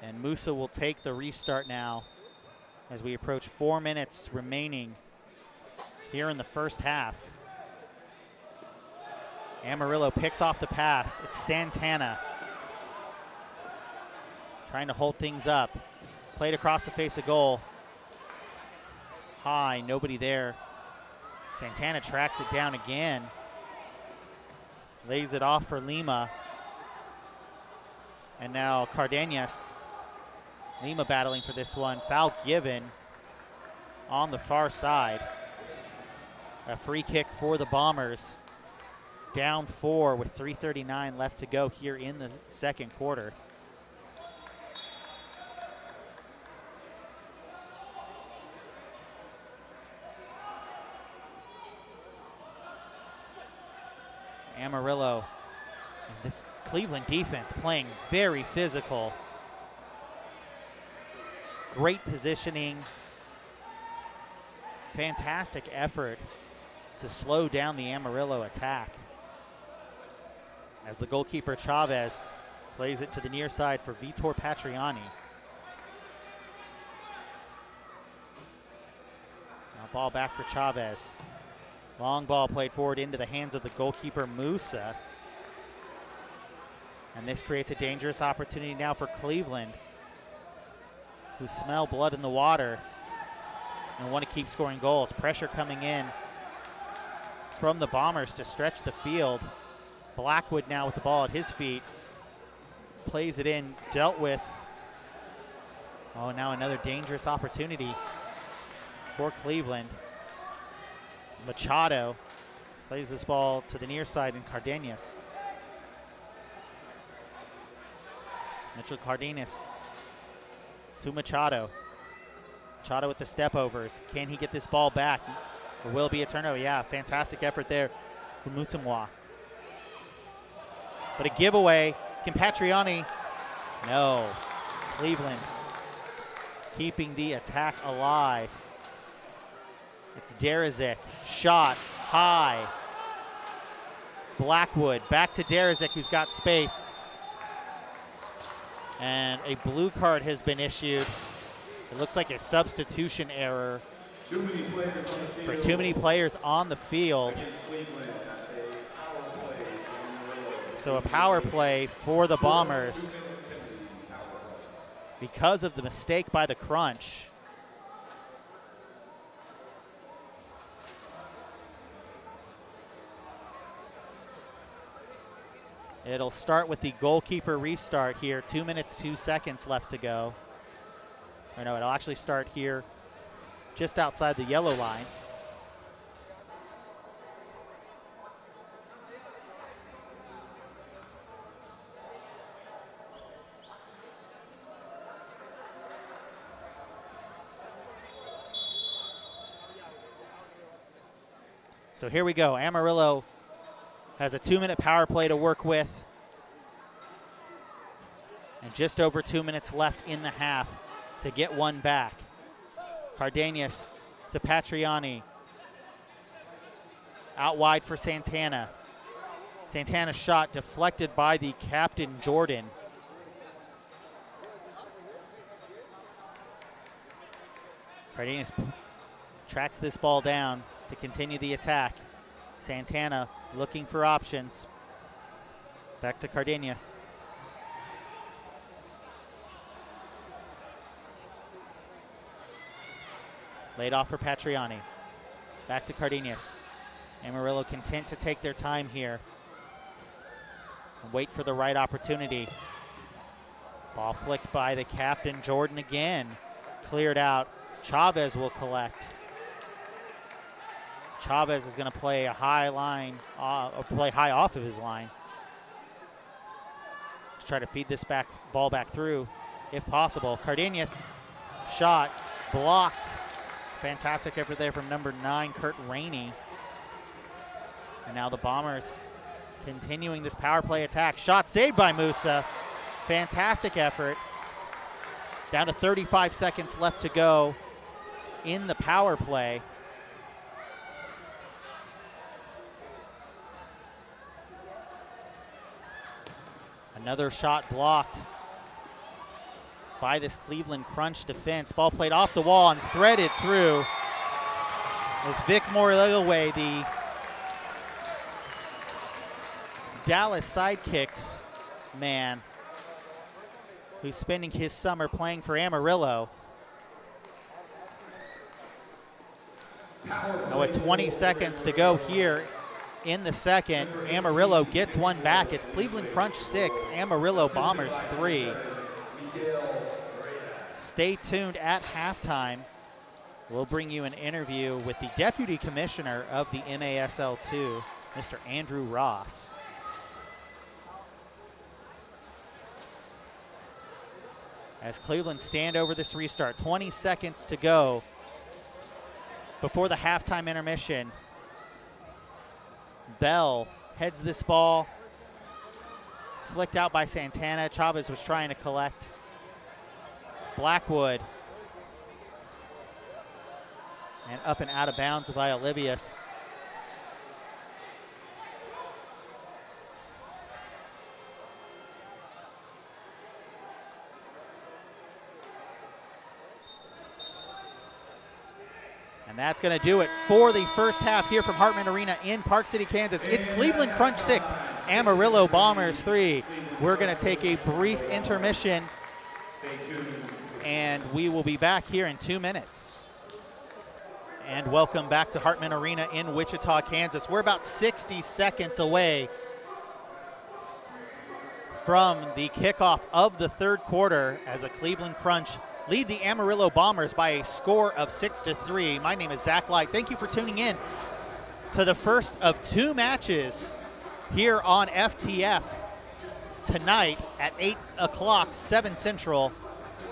And Musa will take the restart now as we approach 4 minutes remaining here in the first half. Amarillo picks off the pass. It's Santana trying to hold things up. Played across the face of goal. High, nobody there. Santana tracks it down again. Lays it off for Lima. And now Cardenas. Lima battling for this one. Foul given on the far side. A free kick for the Bombers. Down 4 with 3:39 left to go here in the second quarter. Amarillo, and this Cleveland defense playing very physical. Great positioning. Fantastic effort to slow down the Amarillo attack. As the goalkeeper Chavez plays it to the near side for Vitor Patriani. Now ball back for Chavez. Long ball played forward into the hands of the goalkeeper Musa. And this creates a dangerous opportunity now for Cleveland, who smell blood in the water and want to keep scoring goals. Pressure coming in from the Bombers to stretch the field. Blackwood now with the ball at his feet. Plays it in, dealt with. Oh, now another dangerous opportunity for Cleveland. It's Machado plays this ball to the near side in Cardenas. Mitchell Cardenas to Machado. Machado with the step overs. Can he get this ball back? Or will it be a turnover? Yeah, fantastic effort there for Mutamwa. But a giveaway. Can Patriani? No. Cleveland keeping the attack alive. It's Derizic. Shot high. Blackwood back to Derizic, who's got space. And a blue card has been issued It looks like a substitution error Too many players on the for field too many players on the field. against Cleveland. That's a power play for Amarillo. So a power play for the Bombers because of the mistake by the Crunch. It'll start with the goalkeeper restart here. 2 minutes, 2 seconds left to go. Or no, it'll actually start here just outside the yellow line. So here we go. Amarillo has a 2-minute power play to work with. And just over 2 minutes left in the half to get one back. Cardenas to Patriani. Out wide for Santana. Santana's shot deflected by the captain, Jordan. Cardenas tracks this ball down to continue the attack. Santana looking for options. Back to Cardenas. Laid off for Patriani. Back to Cardenas. Amarillo content to take their time here and wait for the right opportunity. Ball flicked by the captain, Jordan again. Cleared out. Chavez will collect. Chavez is going to play a high line, play high off of his line. To try to feed this ball back through, if possible. Cardenas, shot, blocked. Fantastic effort there from number 9, Kurt Rainey. And now the Bombers continuing this power play attack. Shot saved by Musa. Fantastic effort. Down to 35 seconds left to go in the power play. Another shot blocked by this Cleveland Crunch defense. Ball played off the wall and threaded through. As Vic Morligaway, the Dallas Sidekicks man, who's spending his summer playing for Amarillo. Now with 20 seconds to go here in the second, Amarillo gets one back. It's Cleveland Crunch 6, Amarillo Bombers 3. Stay tuned at halftime. We'll bring you an interview with the Deputy Commissioner of the MASL2, Mr. Andrew Ross. As Cleveland stand over this restart, 20 seconds to go before the halftime intermission. Bell heads this ball, flicked out by Santana. Chavez was trying to collect. Blackwood. And up and out of bounds by Olivius. And that's going to do it for the first half here from Hartman Arena in Park City, Kansas. It's Cleveland Crunch 6, Amarillo Bombers 3. We're going to take a brief intermission, and we will be back here in 2 minutes. And welcome back to Hartman Arena in Wichita, Kansas. We're about 60 seconds away from the kickoff of the third quarter as the Cleveland Crunch lead the Amarillo Bombers by a score of 6-3. My name is Zach Light. Thank you for tuning in to the first of 2 matches here on FTF. Tonight at 8 o'clock, 7 Central,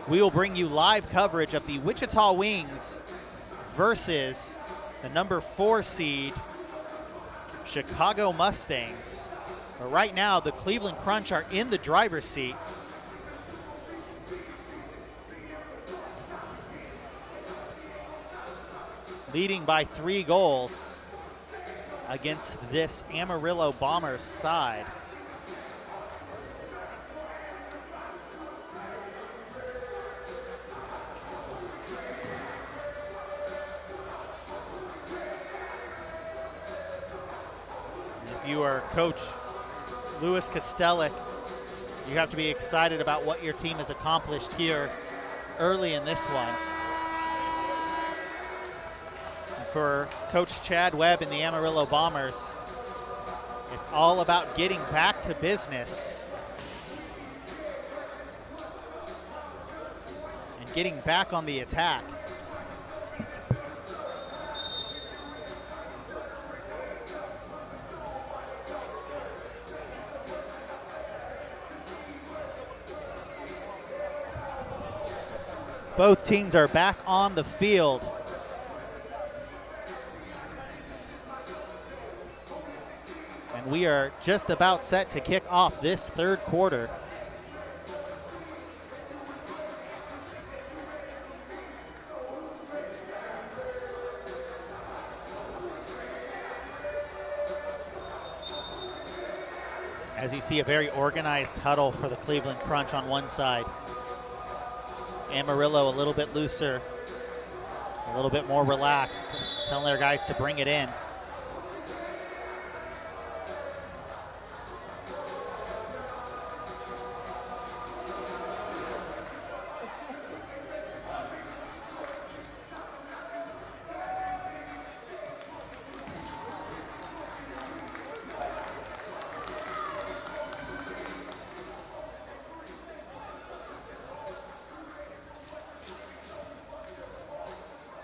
we will bring you live coverage of the Wichita Wings versus the number 4 seed Chicago Mustangs. But right now, the Cleveland Crunch are in the driver's seat. Leading by 3 goals against this Amarillo Bombers side. you are Coach Louis Kostelic, you have to be excited about what your team has accomplished here early in this one. And for Coach Chad Webb and the Amarillo Bombers, it's all about getting back to business and getting back on the attack. Both teams are back on the field. And we are just about set to kick off this third quarter. As you see, a very organized huddle for the Cleveland Crunch on one side. Amarillo a little bit looser, a little bit more relaxed, telling their guys to bring it in.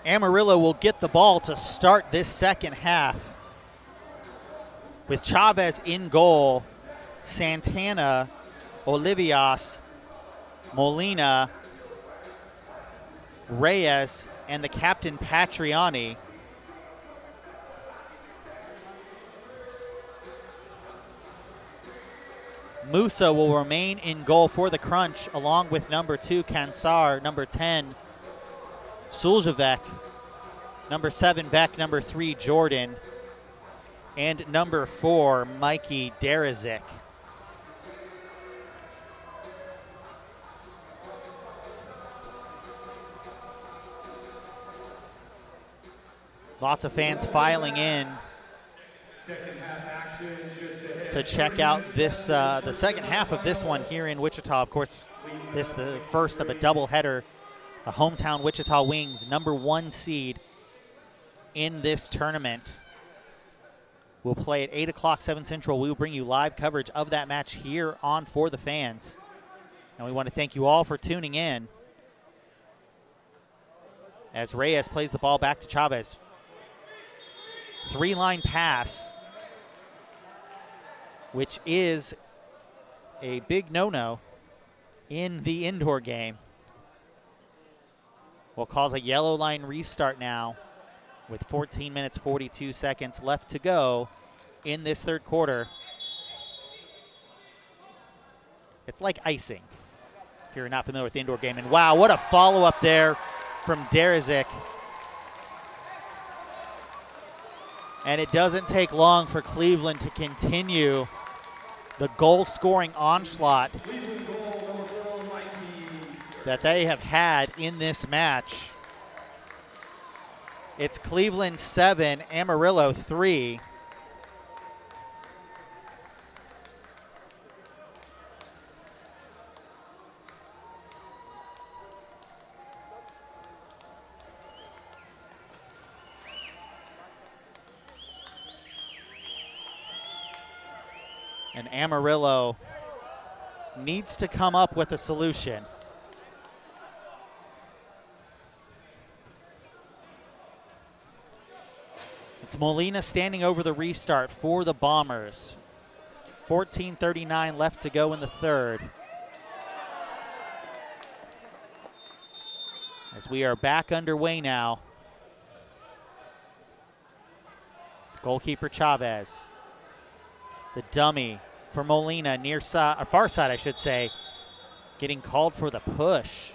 Amarillo will get the ball to start this second half with Chavez in goal, Santana, Olivias, Molina, Reyes, and the captain Patriani. Musa will remain in goal for the Crunch along with number 2 Kansar, number 10 Suljavec, number 7 Beck, number 3 Jordan, and number 4 Mikey Derizic. Lots of fans filing in to check out this the second half of this one here in Wichita. Of course, this the first of a doubleheader. The hometown Wichita Wings, number 1 seed in this tournament, will play at 8 o'clock, 7 Central. We will bring you live coverage of that match here on For the Fans. And we want to thank you all for tuning in as Reyes plays the ball back to Chavez. 3-line pass, which is a big no-no in the indoor game. Will cause a yellow line restart now with 14 minutes, 42 seconds left to go in this third quarter. It's like icing, if you're not familiar with the indoor game. And wow, what a follow-up there from Derizic. And it doesn't take long for Cleveland to continue the goal-scoring onslaught that they have had in this match. It's Cleveland 7, Amarillo 3. And Amarillo needs to come up with a solution. It's Molina standing over the restart for the Bombers. 14:39 left to go in the third. As we are back underway now. Goalkeeper Chavez. The dummy for Molina, near side, or far side I should say, getting called for the push.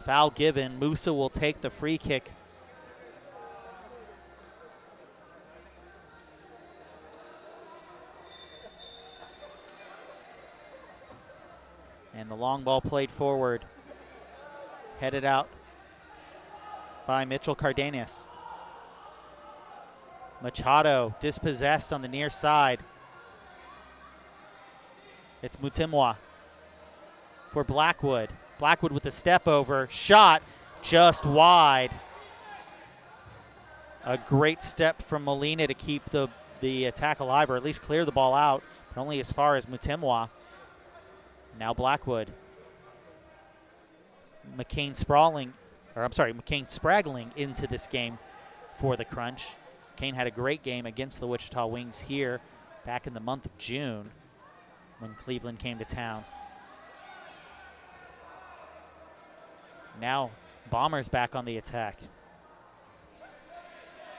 Foul given. Musa will take the free kick. And the long ball played forward. Headed out by Mitchell Cardenas. Machado dispossessed on the near side. It's Mutimwa for Blackwood. Blackwood with a step over. Shot just wide. A great step from Molina to keep the attack alive, or at least clear the ball out, but only as far as Mutimwa. Now Blackwood. McCain spraggling into this game for the Crunch. McCain had a great game against the Wichita Wings here back in the month of June when Cleveland came to town. Now Bombers back on the attack.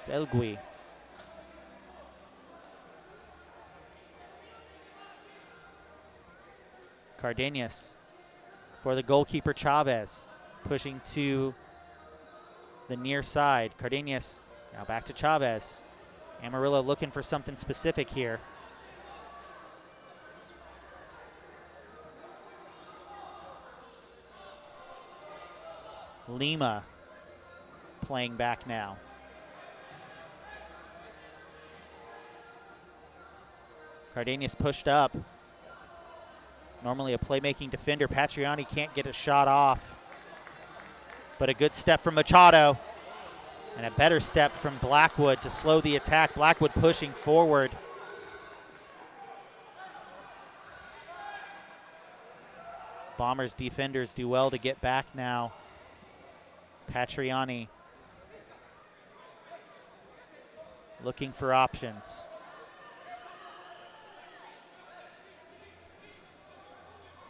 It's Elgui. Cardenas for the goalkeeper Chavez, pushing to the near side. Cardenas now back to Chavez. Amarillo looking for something specific here. Lima playing back now. Cardenas pushed up. Normally a playmaking defender. Patriani can't get a shot off. But a good step from Machado. And a better step from Blackwood to slow the attack. Blackwood pushing forward. Bombers defenders do well to get back now. Patriani looking for options.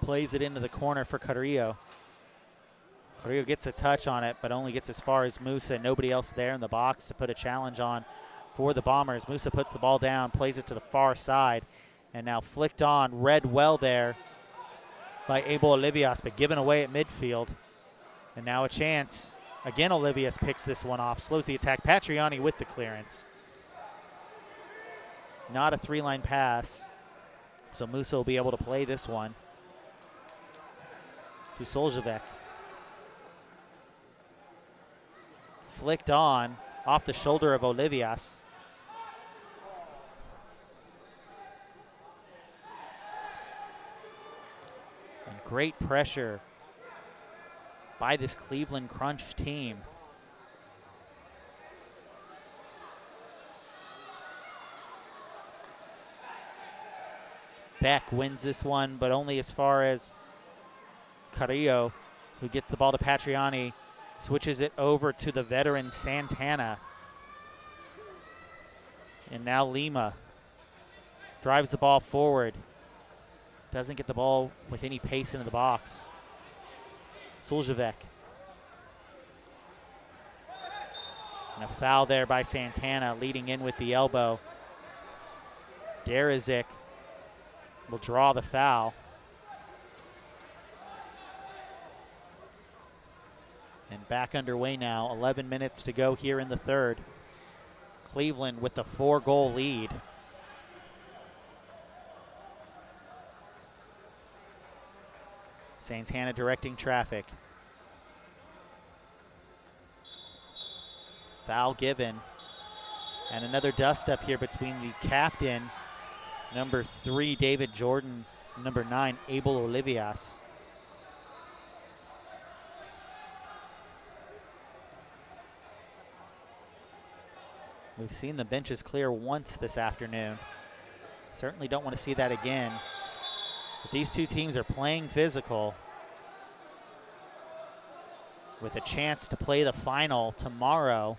Plays it into the corner for Carrillo. Carrillo gets a touch on it, but only gets as far as Musa. Nobody else there in the box to put a challenge on for the Bombers. Musa puts the ball down, plays it to the far side, and now flicked on, read well there by Abel Olivias, but given away at midfield. And now a chance. Again, Olivias picks this one off, slows the attack. Patriani with the clearance. Not a three-line pass, so Musa will be able to play this one to Soljevec. Flicked on, off the shoulder of Olivias. And great pressure by this Cleveland Crunch team. Beck wins this one, but only as far as Carrillo, who gets the ball to Patriani, switches it over to the veteran Santana. And now Lima drives the ball forward. Doesn't get the ball with any pace into the box. Soljevec. And a foul there by Santana, leading in with the elbow. Derizic will draw the foul. And back underway now, 11 minutes to go here in the third. Cleveland with the 4-goal lead. Santana directing traffic. Foul given. And another dust up here between the captain, number 3, David Jordan, number 9, Abel Olivias. We've seen the benches clear once this afternoon. Certainly don't want to see that again. But these two teams are playing physical with a chance to play the final tomorrow.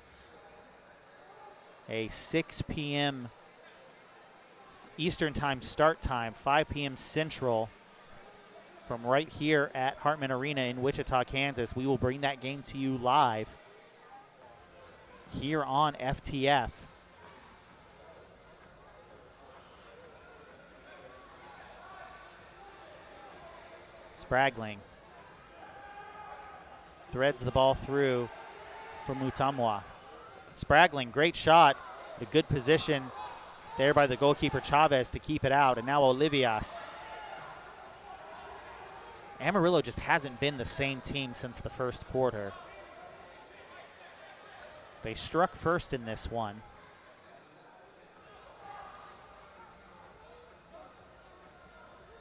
A 6 p.m. Eastern time start time, 5 p.m. Central, from right here at Hartman Arena in Wichita, Kansas. We will bring that game to you live here on FTF. Spraggling threads the ball through for Mutamwa. Spraggling, great shot, a good position there by the goalkeeper Chavez to keep it out, and now Olivias. Amarillo just hasn't been the same team since the first quarter. They struck first in this one.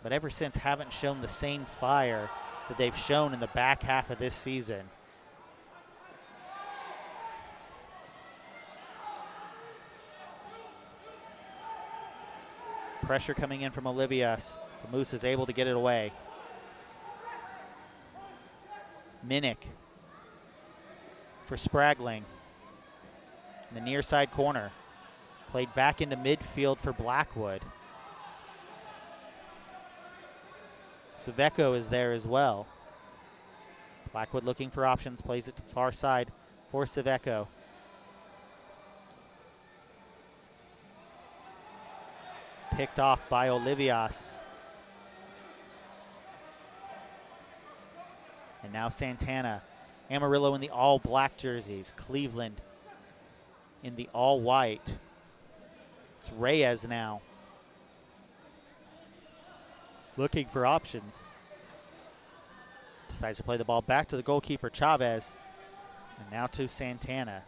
but ever since haven't shown the same fire that they've shown in the back half of this season. Pressure coming in from Olivias. The Moose is able to get it away. Minnick for Spragling. In the near side corner. Played back into midfield for Blackwood. Saveco is there as well. Blackwood looking for options, plays it to far side for Saveco. Picked off by Olivias. And now Santana. Amarillo in the all black jerseys. Cleveland in the all white. It's Reyes now. Looking for options. Decides to play the ball back to the goalkeeper, Chavez. And now to Santana.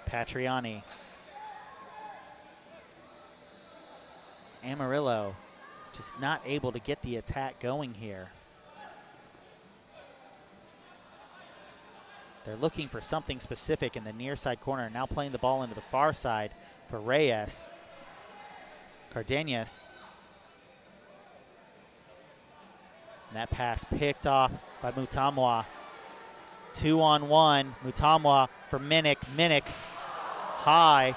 Patriani. Amarillo just not able to get the attack going here. They're looking for something specific in the near side corner. Now playing the ball into the far side for Reyes. Cardenas. And that pass picked off by Mutamwa. 2-on-1. Mutamwa for Minnick. Minnick high.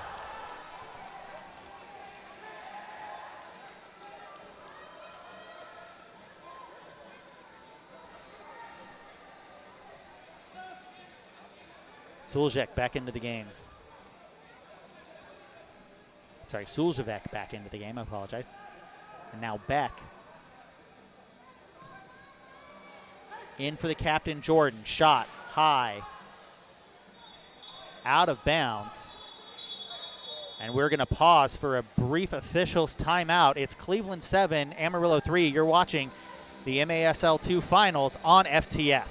Sulzek back into the game. Sorry, Sulzevek back into the game, I apologize. And now Beck. In for the captain, Jordan. Shot high. Out of bounds. And we're going to pause for a brief officials timeout. It's Cleveland 7, Amarillo 3. You're watching the MASL 2 finals on FTF.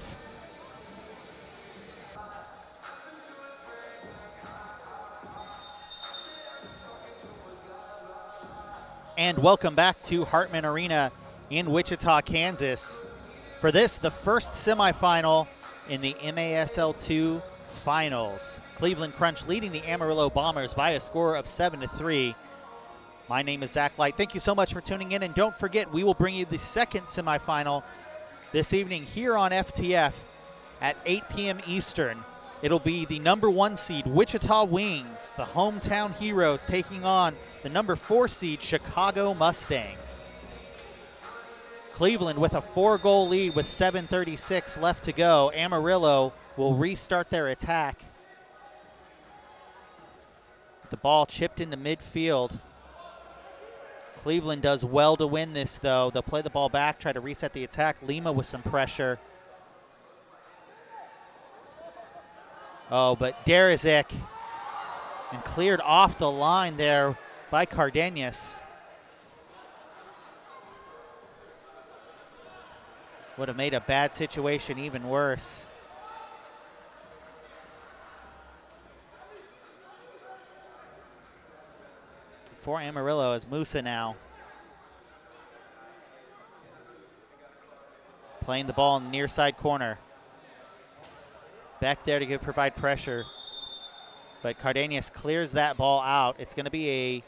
And welcome back to Hartman Arena in Wichita, Kansas. For this, the first semifinal in the MASL 2 finals. Cleveland Crunch leading the Amarillo Bombers by a score of 7-3. My name is Zach Light. Thank you so much for tuning in. And don't forget, we will bring you the second semifinal this evening here on FTF at 8 p.m. Eastern. It'll be the number 1 seed, Wichita Wings, the hometown heroes, taking on the number 4 seed, Chicago Mustangs. Cleveland with a 4-goal lead with 7:36 left to go. Amarillo will restart their attack. The ball chipped into midfield. Cleveland does well to win this, though. They'll play the ball back, try to reset the attack. Lima with some pressure. Oh, but Derizic, and cleared off the line there by Cardenas. Would have made a bad situation even worse. For Amarillo is Musa now. Playing the ball in the near side corner. Back there to provide pressure. But Cardenas clears that ball out. It's going to be a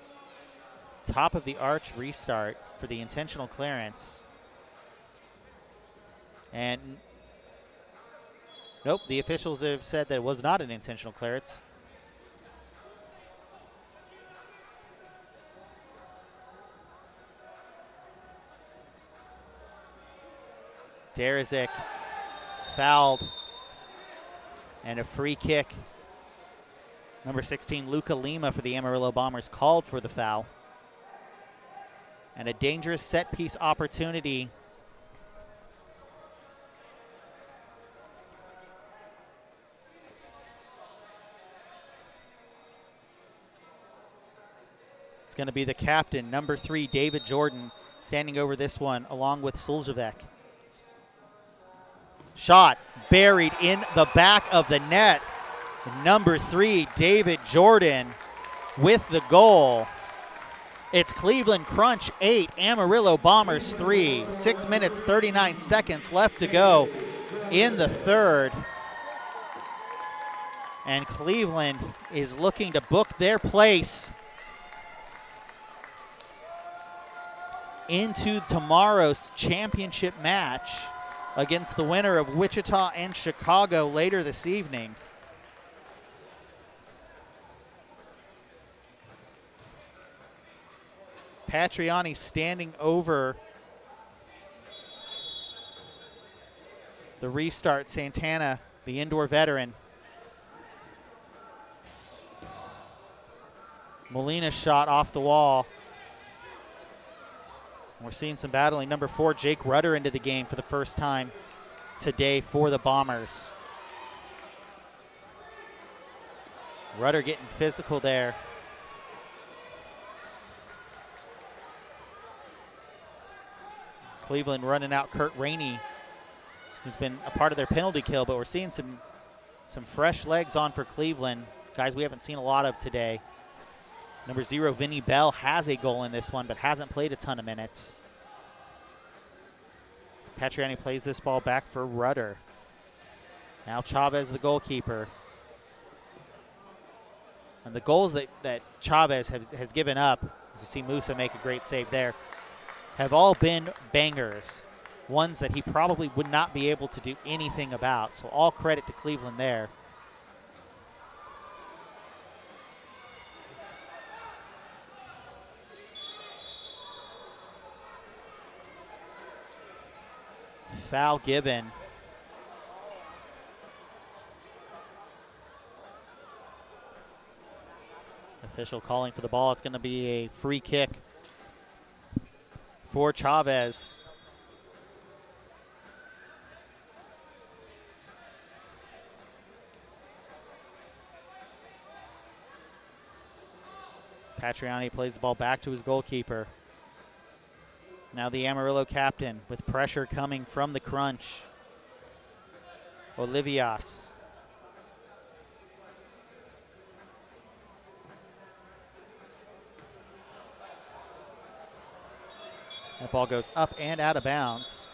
top of the arch restart for the intentional clearance. And nope, the officials have said that it was not an intentional clearance. Derizic fouled. And a free kick. Number 16, Luca Lima for the Amarillo Bombers called for the foul. And a dangerous set piece opportunity. It's going to be the captain, number 3, David Jordan, standing over this one along with Sulzevek. Shot buried in the back of the net. Number 3, David Jordan with the goal. It's Cleveland Crunch 8, Amarillo Bombers 3. 6 minutes, 39 seconds left to go in the third. And Cleveland is looking to book their place into tomorrow's championship match against the winner of Wichita and Chicago later this evening. Patriani standing over the restart. Santana, the indoor veteran. Molina's shot off the wall. We're seeing some battling. Number 4, Jake Rudder into the game for the first time today for the Bombers. Rudder getting physical there. Cleveland running out Kurt Rainey, who's been a part of their penalty kill, but we're seeing some fresh legs on for Cleveland. Guys we haven't seen a lot of today. Number 0, Vinny Bell, has a goal in this one, but hasn't played a ton of minutes. So Patriani plays this ball back for Rudder. Now Chavez, the goalkeeper. And the goals that Chavez has given up, as you see Musa make a great save there, have all been bangers. Ones that he probably would not be able to do anything about. So all credit to Cleveland there. Foul given. Official calling for the ball. It's going to be a free kick for Chavez. Patriani plays the ball back to his goalkeeper. Now the Amarillo captain with pressure coming from the Crunch. Olivias. That ball goes up and out of bounds.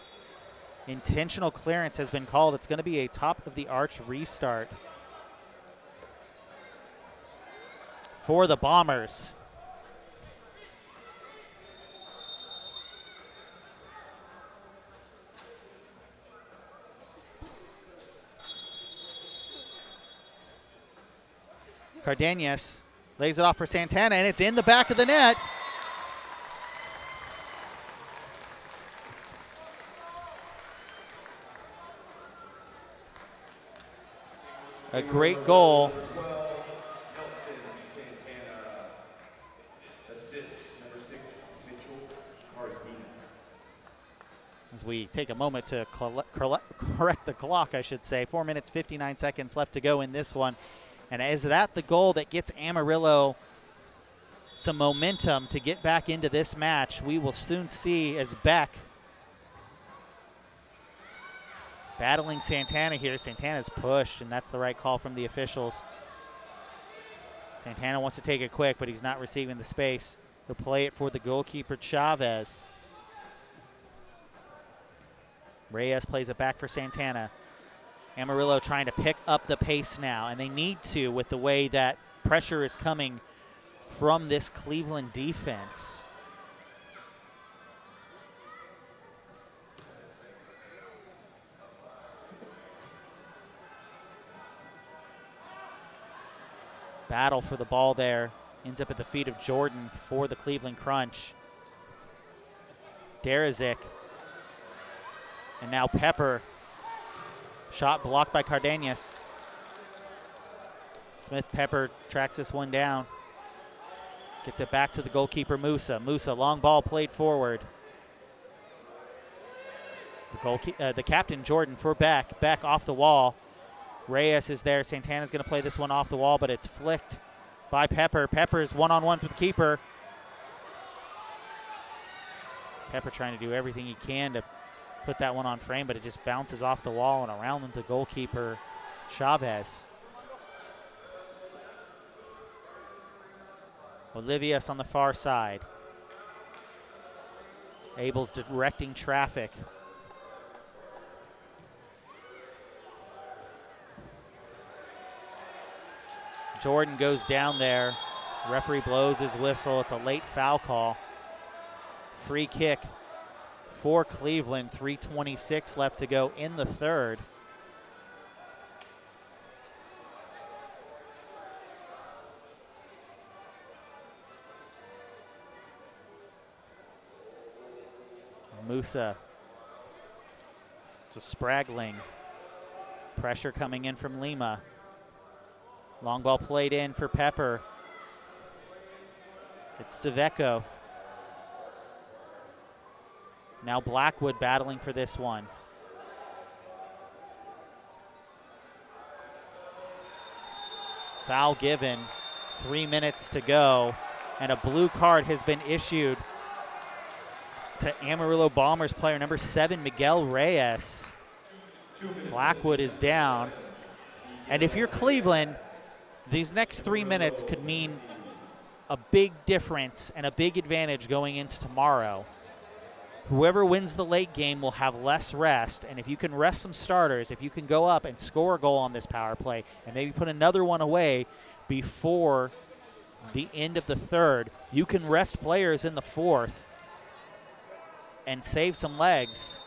Intentional clearance has been called. It's going to be a top of the arch restart for the Bombers. Cardenas lays it off for Santana, and it's in the back of the net. A great goal. As we take a moment to correct the clock, I should say. 4 minutes, 59 seconds left to go in this one. And is that the goal that gets Amarillo some momentum to get back into this match? We will soon see as Beck battling Santana here. Santana's pushed, and that's the right call from the officials. Santana wants to take it quick, but he's not receiving the space. He'll play it for the goalkeeper, Chavez. Reyes plays it back for Santana. Amarillo trying to pick up the pace now, and they need to with the way that pressure is coming from this Cleveland defense. Battle for the ball there. Ends up at the feet of Jordan for the Cleveland Crunch. Derazic. And now Pepper. Shot blocked by Cardenas. Smith Pepper tracks this one down. Gets it back to the goalkeeper, Musa. Musa, long ball played forward. The captain, Jordan, for Beck. Beck off the wall. Reyes is there. Santana's going to play this one off the wall, but it's flicked by Pepper. Pepper's one-on-one with the keeper. Pepper trying to do everything he can to put that one on frame, but it just bounces off the wall and around the goalkeeper, Chavez. Olivius on the far side. Abel's directing traffic. Jordan goes down there. Referee blows his whistle. It's a late foul call. Free kick for Cleveland. 3:26 left to go in the third. Musa to Spragling. Pressure coming in from Lima. Long ball played in for Pepper. It's Saveco. Now Blackwood battling for this one. Foul given. 3 minutes to go. And a blue card has been issued to Amarillo Bombers player number 7, Miguel Reyes. Blackwood is down. And if you're Cleveland, these next 3 minutes could mean a big difference and a big advantage going into tomorrow. Whoever wins the late game will have less rest, and if you can rest some starters, if you can go up and score a goal on this power play and maybe put another one away before the end of the third, you can rest players in the fourth and save some legs,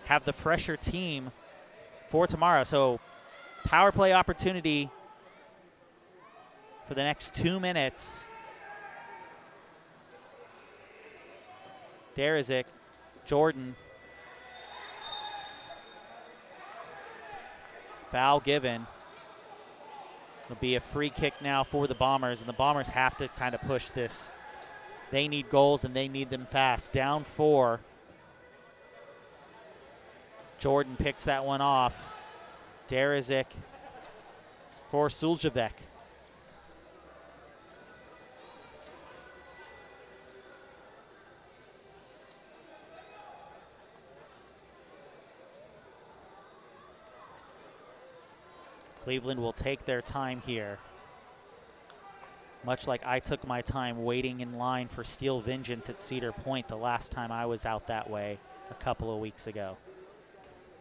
have the fresher team for tomorrow. So power play opportunity for the next 2 minutes. Derizic, Jordan. Foul given. It'll be a free kick now for the Bombers, and the Bombers have to kind of push this. They need goals, and they need them fast. Down 4. Jordan picks that one off. Derizic for Suljavec. Cleveland will take their time here, much like I took my time waiting in line for Steel Vengeance at Cedar Point the last time I was out that way a couple of weeks ago.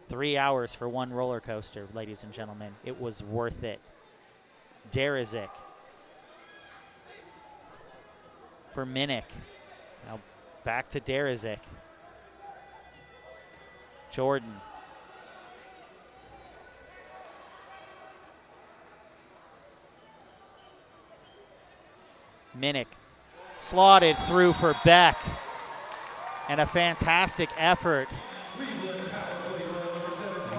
3 hours for one roller coaster, ladies and gentlemen. It was worth it. Derizic for Minnick. Now back to Derizic. Jordan. Minnick slotted through for Beck, and a fantastic effort.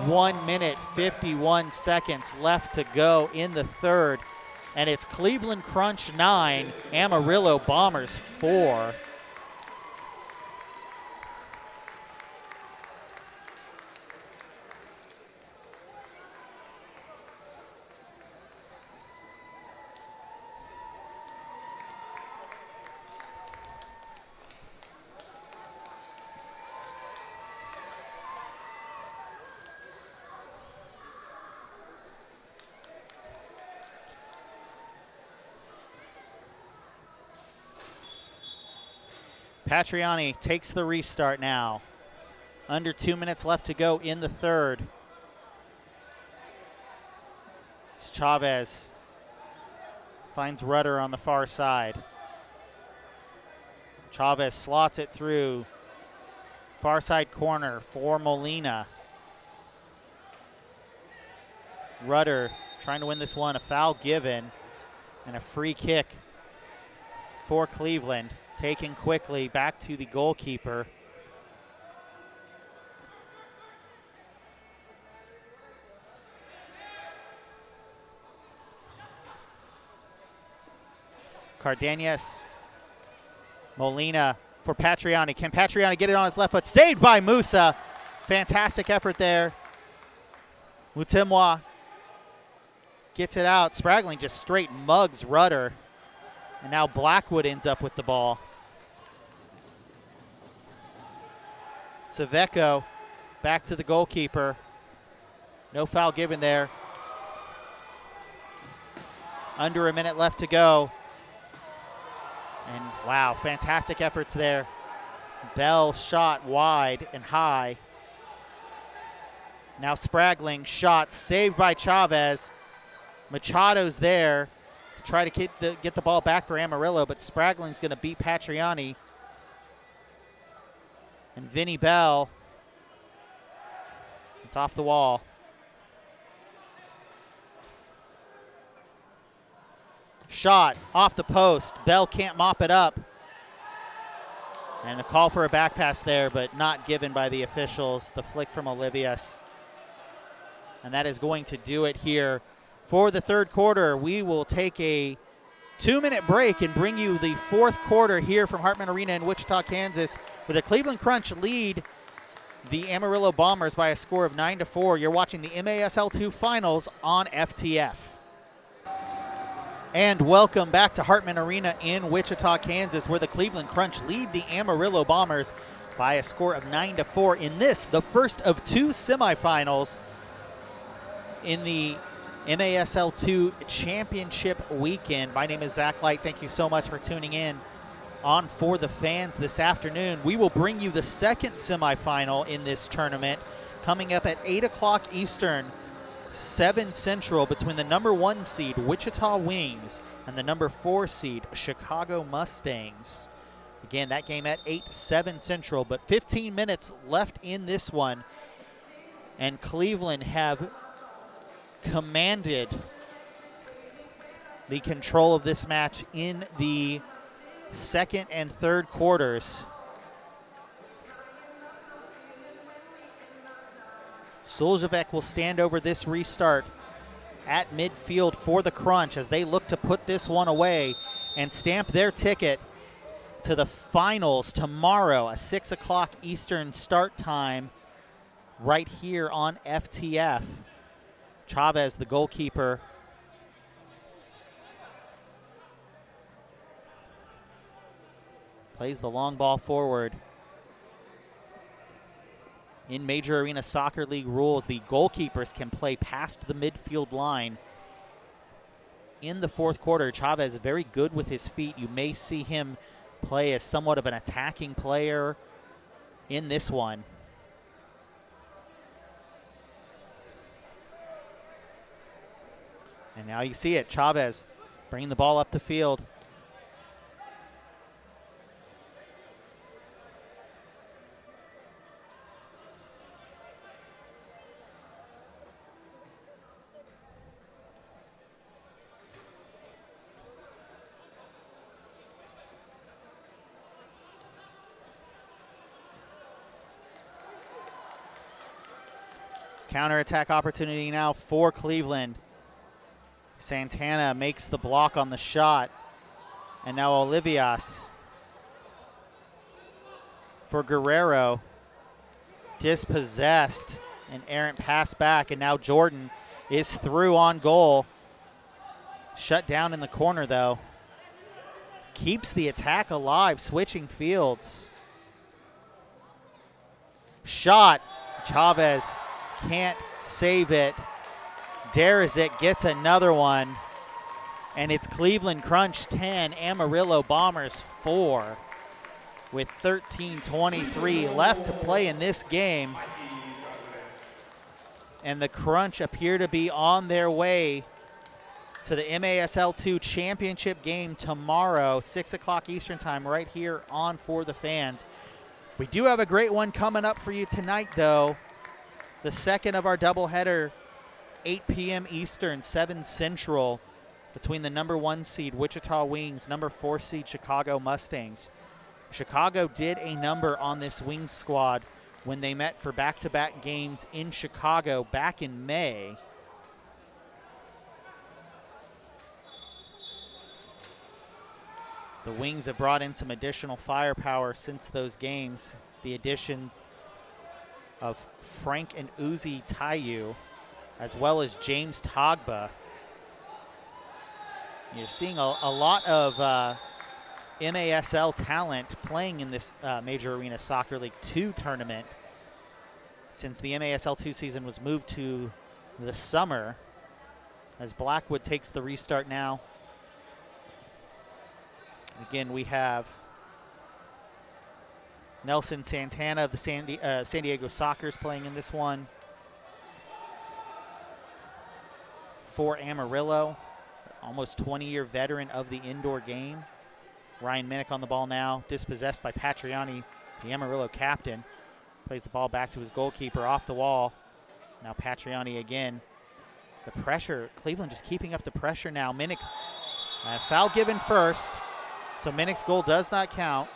1 minute, 51 seconds left to go in the third, and it's Cleveland Crunch 9, Amarillo Bombers 4. Patriani takes the restart now. Under 2 minutes left to go in the third. Chavez finds Rudder on the far side. Chavez slots it through. Far side corner for Molina. Rudder trying to win this one. A foul given and a free kick for Cleveland. Taken quickly back to the goalkeeper. Cardenas. Molina for Patriani. Can Patriani get it on his left foot? Saved by Musa. Fantastic effort there. Mutemwa gets it out. Spragling just straight mugs Rudder. And now Blackwood ends up with the ball. Saveco back to the goalkeeper. No foul given there. Under a minute left to go. And wow, fantastic efforts there. Bell shot wide and high. Now Spraggling shot saved by Chavez. Machado's there to try to get the ball back for Amarillo, but Spragling's going to beat Patriani. And Vinny Bell, it's off the wall. Shot off the post. Bell can't mop it up. And the call for a back pass there, but not given by the officials. The flick from Olivias. And that is going to do it here for the third quarter. We will take a 2-minute break and bring you the fourth quarter here from Hartman Arena in Wichita, Kansas, where the Cleveland Crunch lead the Amarillo Bombers by a score of 9-4. You're watching the MASL2 Finals on FTF. And welcome back to Hartman Arena in Wichita, Kansas, where the Cleveland Crunch lead the Amarillo Bombers by a score of 9-4 in this, the first of two semifinals in the MASL2 Championship weekend. My name is Zach Light. Thank you so much for tuning in on For the Fans this afternoon. We will bring you the second semifinal in this tournament coming up at 8 o'clock Eastern, 7 Central, between the number 1 seed Wichita Wings and the number 4 seed Chicago Mustangs. Again, that game at 8, 7 Central, but 15 minutes left in this one. And Cleveland have commanded the control of this match in the second and third quarters. Suljevic will stand over this restart at midfield for the Crunch as they look to put this one away and stamp their ticket to the finals tomorrow, a 6 o'clock Eastern start time right here on FTF. Chavez, the goalkeeper, plays the long ball forward. In Major Arena Soccer League rules, the goalkeepers can play past the midfield line. In the fourth quarter, Chavez is very good with his feet. You may see him play as somewhat of an attacking player in this one. And now you see it, Chavez bringing the ball up the field. Counterattack opportunity now for Cleveland. Santana makes the block on the shot. And now Olivias for Guerrero. Dispossessed. An errant pass back. And now Jordan is through on goal. Shut down in the corner, though. Keeps the attack alive, switching fields. Shot. Chavez can't save it. Dares it, gets another one. And it's Cleveland Crunch 10, Amarillo Bombers 4. With 13:23 left to play in this game. And the Crunch appear to be on their way to the MASL2 Championship game tomorrow, 6 o'clock Eastern time, right here on For the Fans. We do have a great one coming up for you tonight, though. The second of our doubleheader, 8 p.m. Eastern, 7 Central, between the number 1 seed Wichita Wings, number 4 seed Chicago Mustangs. Chicago did a number on this Wings squad when they met for back-to-back games in Chicago back in May. The Wings have brought in some additional firepower since those games. The addition of Frank and Uzi Tayu, as well as James Togba. You're seeing a lot of MASL talent playing in this Major Arena Soccer League 2 tournament since the MASL2 season was moved to the summer, as Blackwood takes the restart now. Again, we have Nelson Santana of the San Diego Sockers playing in this one. For Amarillo, almost 20-year veteran of the indoor game. Ryan Minnick on the ball now, dispossessed by Patriani, the Amarillo captain. Plays the ball back to his goalkeeper off the wall. Now Patriani again. The pressure, Cleveland just keeping up the pressure now. Minnick, foul given first, so Minnick's goal does not count.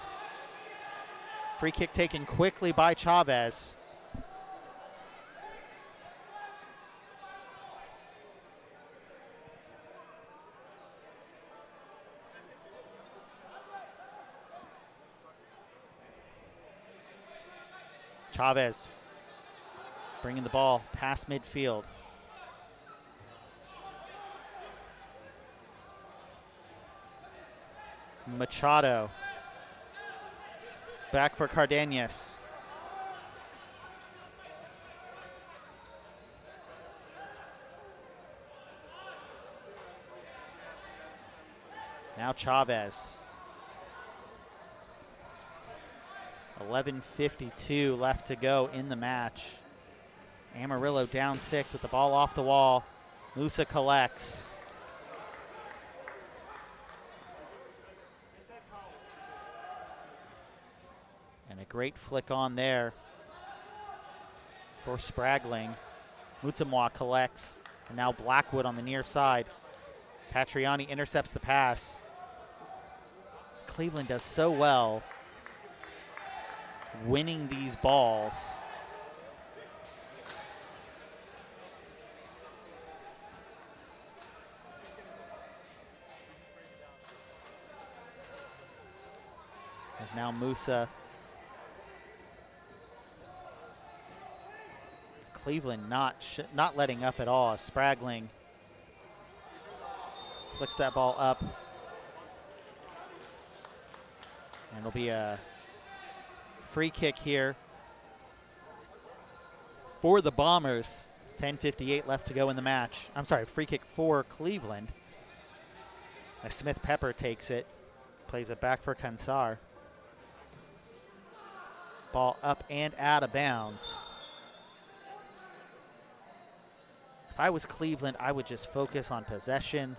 Free kick taken quickly by Chavez. Chavez bringing the ball past midfield. Machado back for Cardenas. Now Chavez. 11:52 left to go in the match. Amarillo down 6 with the ball off the wall. Musa collects. And a great flick on there for Spragling. Mutamwa collects. And now Blackwood on the near side. Patriani intercepts the pass. Cleveland does so well winning these balls. As now Musa. Cleveland not letting up at all. Spragling flicks that ball up. And it'll be a free kick here for the Bombers. 10:58 left to go in the match. I'm sorry, free kick for Cleveland. As Smith Pepper takes it, plays it back for Kansar. Ball up and out of bounds. If I was Cleveland, I would just focus on possession,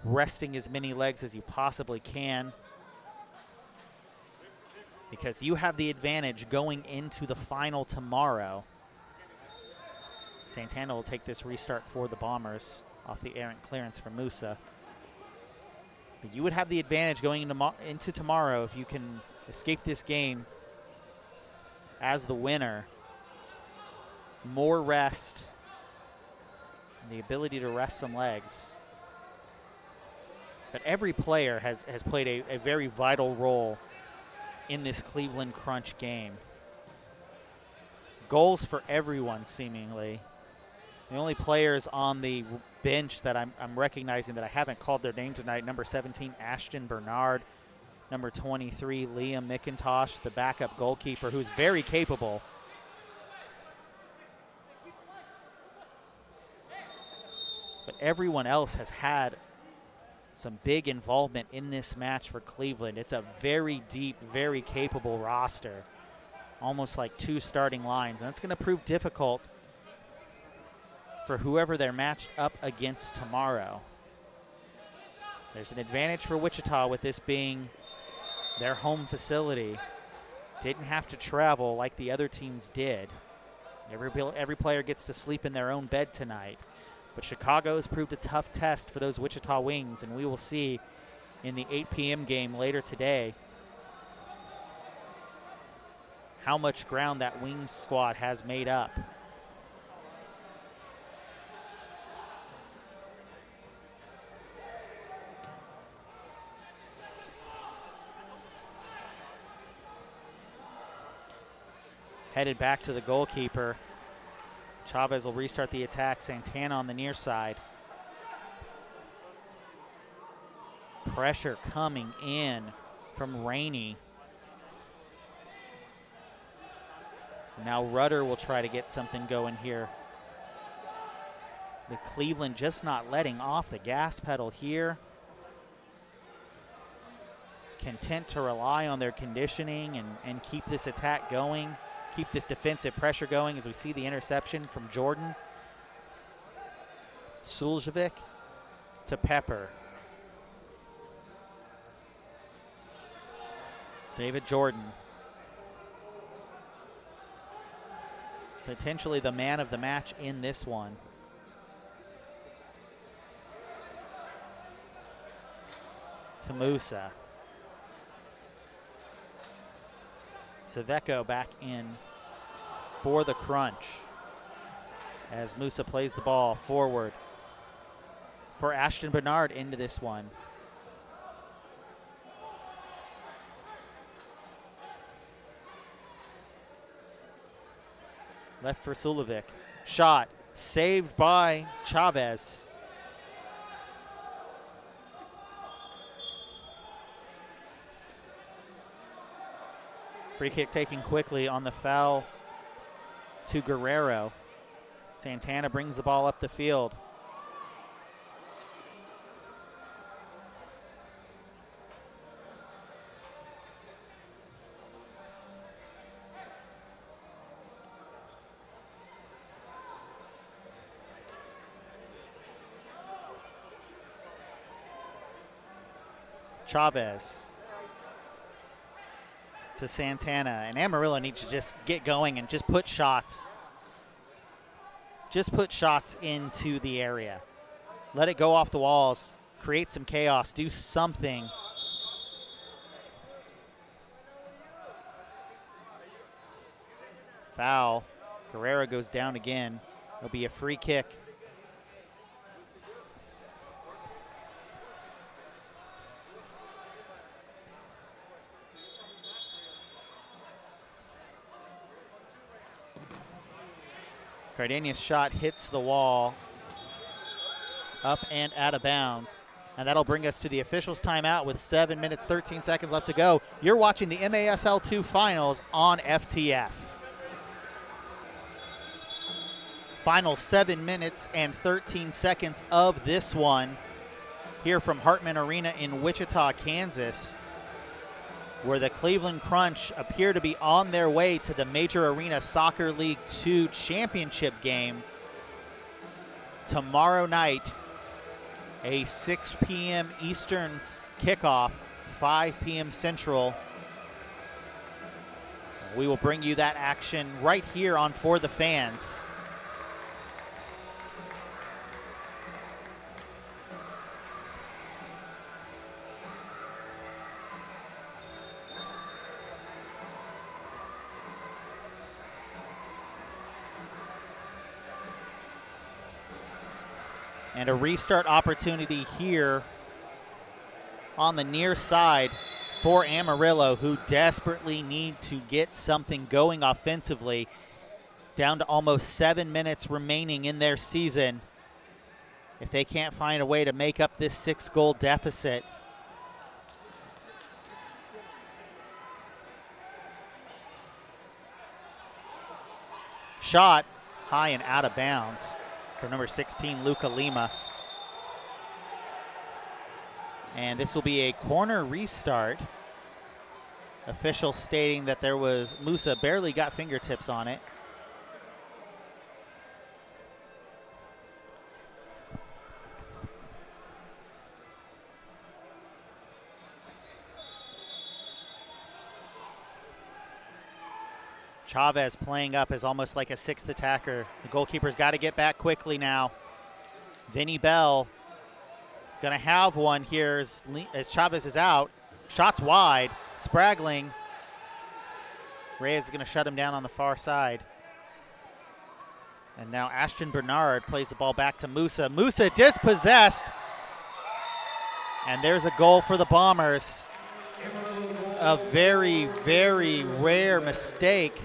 resting as many legs as you possibly can, because you have the advantage going into the final tomorrow. Santana will take this restart for the Bombers off the errant clearance from Musa. But you would have the advantage going into tomorrow if you can escape this game as the winner. More rest, and the ability to rest some legs. But every player has played a very vital role in this Cleveland Crunch game. Goals for everyone, seemingly. The only players on the bench that I'm recognizing that I haven't called their name tonight, number 17, Ashton Bernard, number 23, Liam McIntosh, the backup goalkeeper, who's very capable. But everyone else has had some big involvement in this match for Cleveland. It's a very deep, very capable roster, almost like 2 starting lines, and it's going to prove difficult for whoever they're matched up against tomorrow. There's an advantage for Wichita with this being their home facility. Didn't have to travel like the other teams did. Every player gets to sleep in their own bed tonight. But Chicago has proved a tough test for those Wichita Wings, and we will see in the 8 p.m. game later today how much ground that Wings squad has made up. Headed back to the goalkeeper. Chavez will restart the attack. Santana on the near side. Pressure coming in from Rainey. Now Rudder will try to get something going here. But Cleveland just not letting off the gas pedal here. Content to rely on their conditioning and keep this attack going, keep this defensive pressure going as we see the interception from Jordan. Suljevic to Pepper. David Jordan. Potentially the man of the match in this one. To Musa. Saveco back in for the crunch as Musa plays the ball forward for Ashton Bernard into this one. Left for Suljevic. Shot saved by Chavez. Free kick taken quickly on the foul to Guerrero. Santana brings the ball up the field. Chavez to Santana, and Amarillo needs to just get going and just put shots. Just put shots into the area. Let it go off the walls. Create some chaos. Do something. Foul. Guerrero goes down again. It'll be a free kick. Cardenas' shot hits the wall, up and out of bounds. And that'll bring us to the officials' timeout with 7 minutes, 13 seconds left to go. You're watching the MASL2 Finals on FTF. Final 7 minutes and 13 seconds of this one here from Hartman Arena in Wichita, Kansas, where the Cleveland Crunch appear to be on their way to the Major Arena Soccer League 2 championship game tomorrow night, a 6 p.m. Eastern kickoff, 5 p.m. Central. We will bring you that action right here on For the Fans. And a restart opportunity here on the near side for Amarillo, who desperately need to get something going offensively. Down to almost 7 minutes remaining in their season. If they can't find a way to make up this 6-goal deficit. Shot high and out of bounds for number 16, Luca Lima. And this will be a corner restart. Official stating that there was, Musa barely got fingertips on it. Chavez playing up as almost like a sixth attacker. The goalkeeper's got to get back quickly now. Vinny Bell going to have one here as Chavez is out. Shots wide. Spraggling. Reyes is going to shut him down on the far side. And now Ashton Bernard plays the ball back to Musa. Musa dispossessed. And there's a goal for the Bombers. A very, very rare mistake.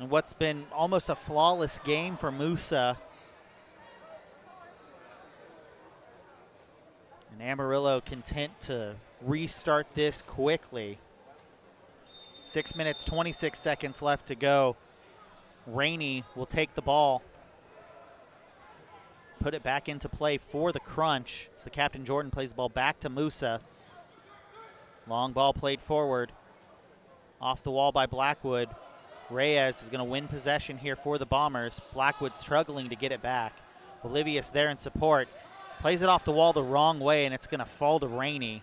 And what's been almost a flawless game for Musa. And Amarillo content to restart this quickly. 6 minutes, 26 seconds left to go. Rainey will take the ball, put it back into play for the Crunch. So the captain Jordan plays the ball back to Musa. Long ball played forward. Off the wall by Blackwood. Reyes is going to win possession here for the Bombers. Blackwood struggling to get it back. Olivius there in support. Plays it off the wall the wrong way, and it's going to fall to Rainey.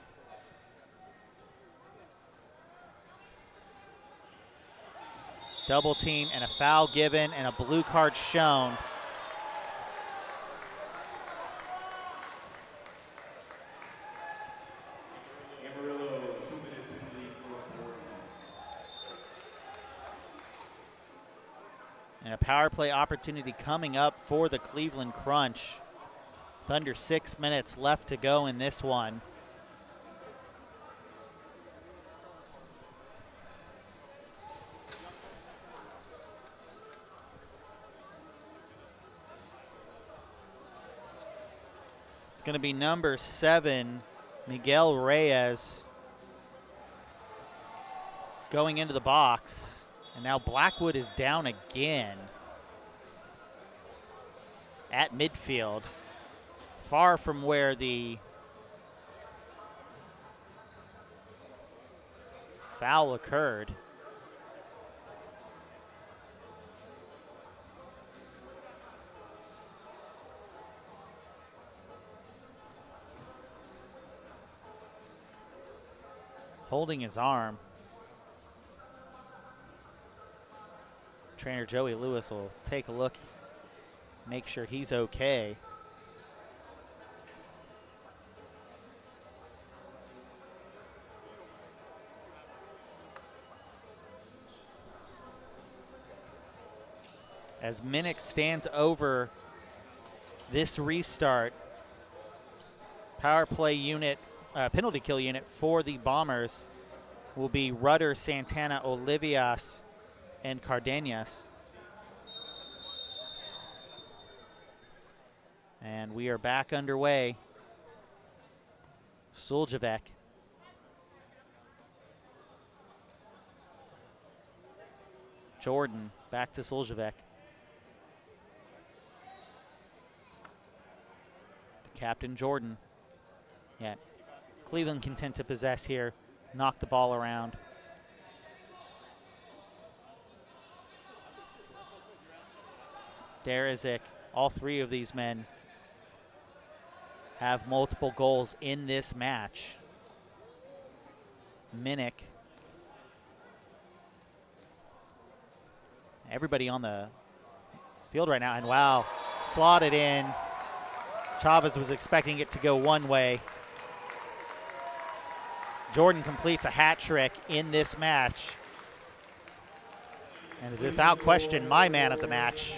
Double team and a foul given and a blue card shown. Amarillo, 2-minute penalty for Jordan. And a power play opportunity coming up for the Cleveland Crunch. With under 6 minutes left to go in this one. It's going to be number 7, Miguel Reyes, going into the box. And now Blackwood is down again at midfield, far from where the foul occurred. Holding his arm. Trainer Joey Lewis will take a look, make sure he's okay. As Minnick stands over this restart, power play unit, penalty kill unit for the Bombers will be Rudder, Santana, Olivias, and Cardenas. And we are back underway. Suljevec. Jordan back to Suljevec. The captain Jordan. Yeah, Cleveland content to possess here. Knock the ball around. Derizic, all three of these men have multiple goals in this match. Minnick. Everybody on the field right now, and wow, slotted in. Chavez was expecting it to go one way. Jordan completes a hat trick in this match and is without question my man of the match.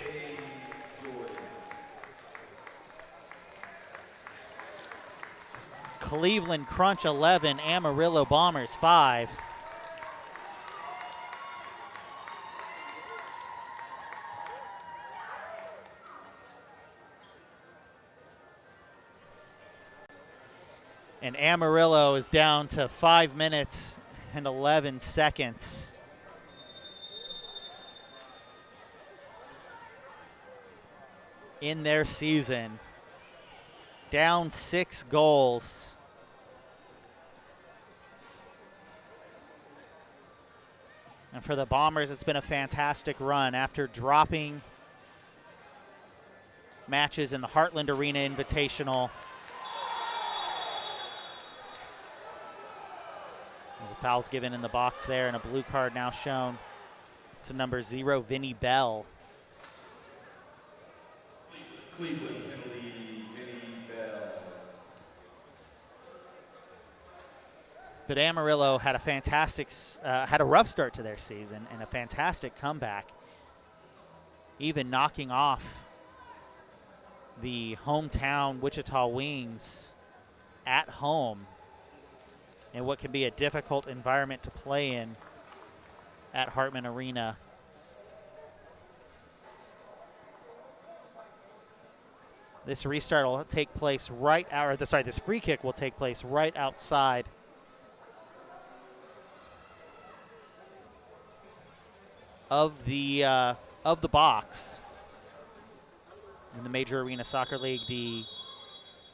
Cleveland Crunch 11, Amarillo Bombers 5. And Amarillo is down to 5 minutes and 11 seconds. In their season. Down 6 goals. And for the Bombers, it's been a fantastic run after dropping matches in the Heartland Arena Invitational. There's a foul's given in the box there and a blue card now shown to number 0, Vinny Bell. Cleveland penalty, Vinny Bell. But Amarillo had a fantastic, had a rough start to their season and a fantastic comeback, even knocking off the hometown Wichita Wings at home in what can be a difficult environment to play in at Hartman Arena. This restart will take place this free kick will take place right outside of the box. In the Major Arena Soccer League, the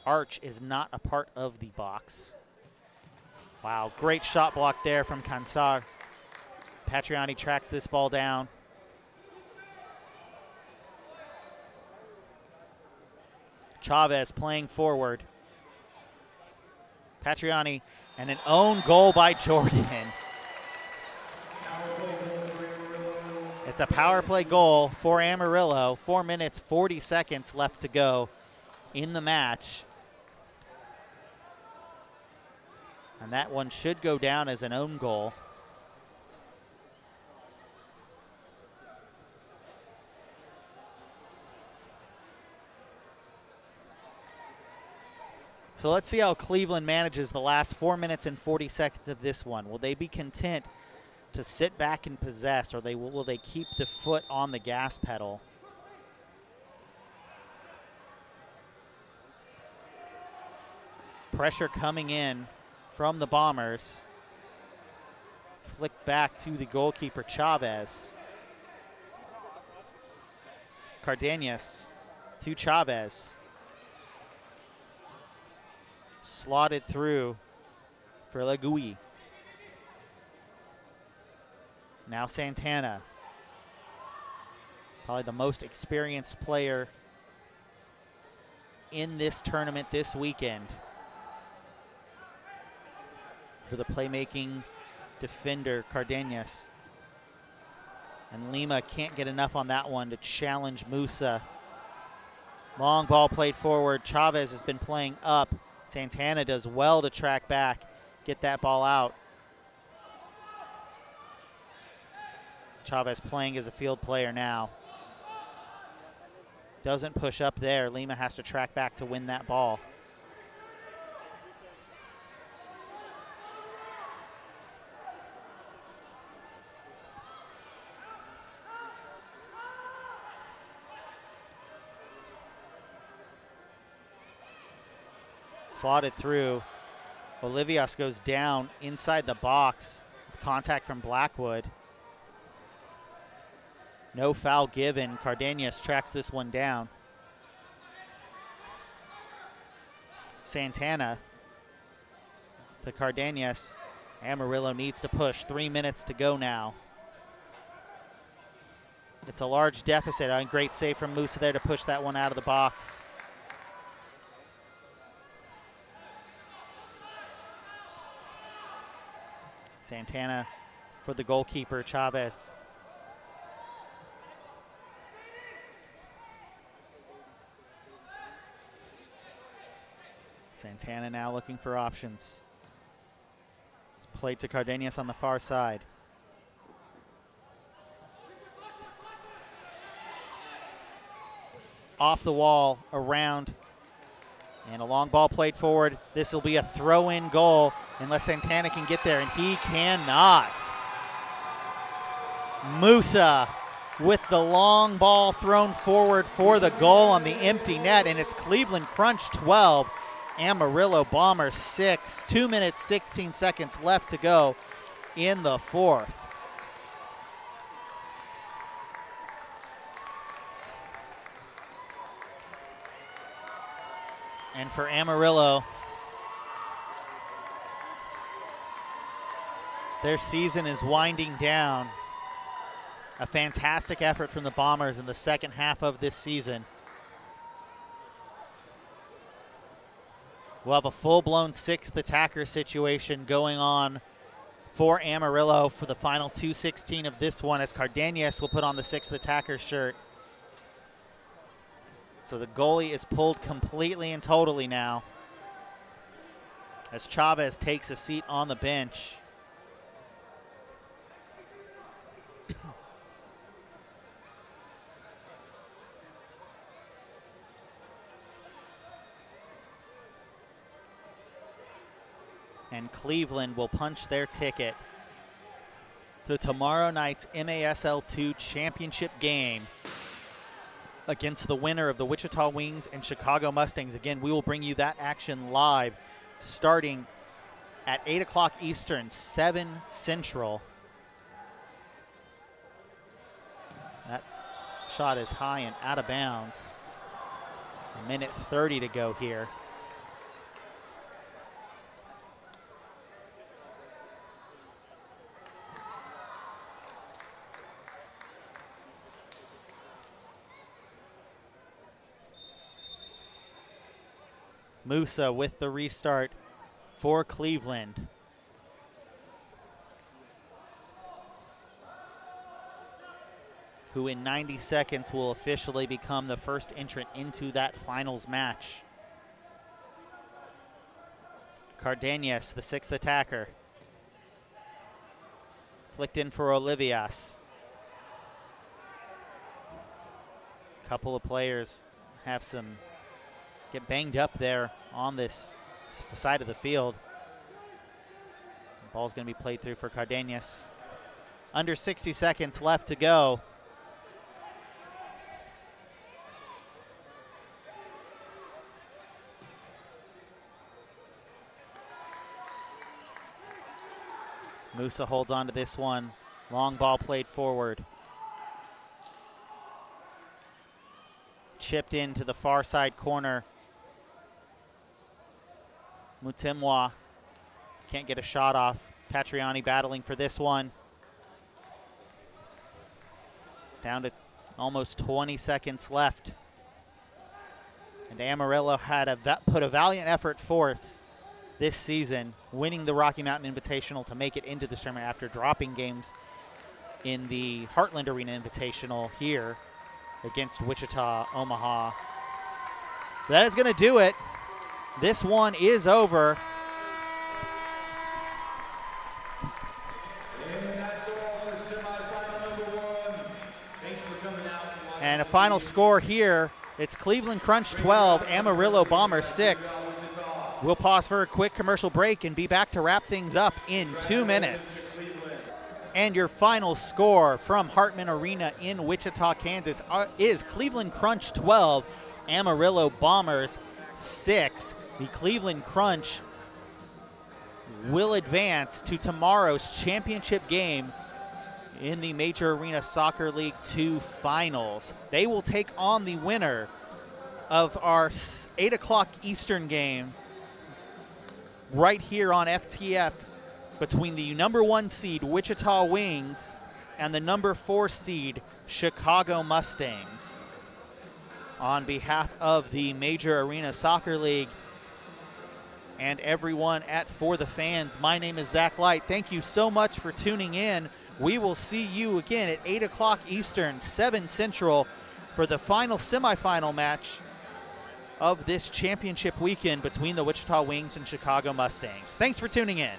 arch is not a part of the box. Wow, great shot block there from Kansar. Patriani tracks this ball down. Chavez playing forward. Patriani, and an own goal by Jordan. It's a power play goal for Amarillo. 4 minutes, 40 seconds left to go in the match. And that one should go down as an own goal. So let's see how Cleveland manages the last 4 minutes and 40 seconds of this one. Will they be content to sit back and possess, or will they keep the foot on the gas pedal? Pressure coming in from the Bombers. Flick back to the goalkeeper, Chavez. Cardenas to Chavez. Slotted through for Legui. Now Santana. Probably the most experienced player in this tournament this weekend. For the playmaking defender, Cardenas. And Lima can't get enough on that one to challenge Musa. Long ball played forward. Chavez has been playing up. Santana does well to track back, get that ball out. Chavez playing as a field player now. Doesn't push up there. Lima has to track back to win that ball. Slotted through. Olivias goes down inside the box. Contact from Blackwood. No foul given. Cardenas tracks this one down. Santana to Cardenas. Amarillo needs to push. 3 minutes to go now. It's a large deficit. A great save from Musa there to push that one out of the box. Santana for the goalkeeper, Chavez. Santana now looking for options. It's played to Cardenas on the far side. Off the wall, around, and a long ball played forward. This will be a throw-in goal unless Santana can get there, and he cannot. Musa with the long ball thrown forward for the goal on the empty net, and it's Cleveland Crunch 12, Amarillo Bombers 6. 2 minutes, 16 seconds left to go in the fourth. And for Amarillo, their season is winding down. A fantastic effort from the Bombers in the second half of this season. We'll have a full-blown sixth attacker situation going on for Amarillo for the final 2:16 of this one, as Cardenas will put on the sixth attacker shirt. So the goalie is pulled completely and totally now, as Chavez takes a seat on the bench. And Cleveland will punch their ticket to tomorrow night's MASL2 championship game against the winner of the Wichita Wings and Chicago Mustangs. Again, we will bring you that action live starting at 8 o'clock Eastern, 7 Central. shot is high and out of bounds. A minute 30 to go here. Musa with the restart for Cleveland. Who in 90 seconds will officially become the first entrant into that finals match. Cardenas, the sixth attacker. Flicked in for Olivias. Couple of players have get banged up there on this side of the field. The ball's going to be played through for Cardenas. Under 60 seconds left to go. Musa holds on to this one. Long ball played forward. Chipped into the far side corner. Mutemwa can't get a shot off. Patriani battling for this one. Down to almost 20 seconds left. And Amarillo had put a valiant effort forth this season, winning the Rocky Mountain Invitational to make it into this tournament after dropping games in the Heartland Arena Invitational here against Wichita, Omaha. That is going to do it. This one is over. And a final score here. It's Cleveland Crunch 12, Amarillo Bombers 6. We'll pause for a quick commercial break and be back to wrap things up in 2 minutes. And your final score from Hartman Arena in Wichita, Kansas is Cleveland Crunch 12, Amarillo Bombers 6. The Cleveland Crunch will advance to tomorrow's championship game in the Major Arena Soccer League 2 finals. They will take on the winner of our 8 o'clock Eastern game right here on FTF between the #1 seed Wichita Wings and the #4 seed Chicago Mustangs. On behalf of the Major Arena Soccer League and everyone at For the Fans, my name is Zach Light. Thank you so much for tuning in. We will see you again at 8 o'clock Eastern, 7 Central for the final semifinal match of this championship weekend between the Wichita Wings and Chicago Mustangs. Thanks for tuning in.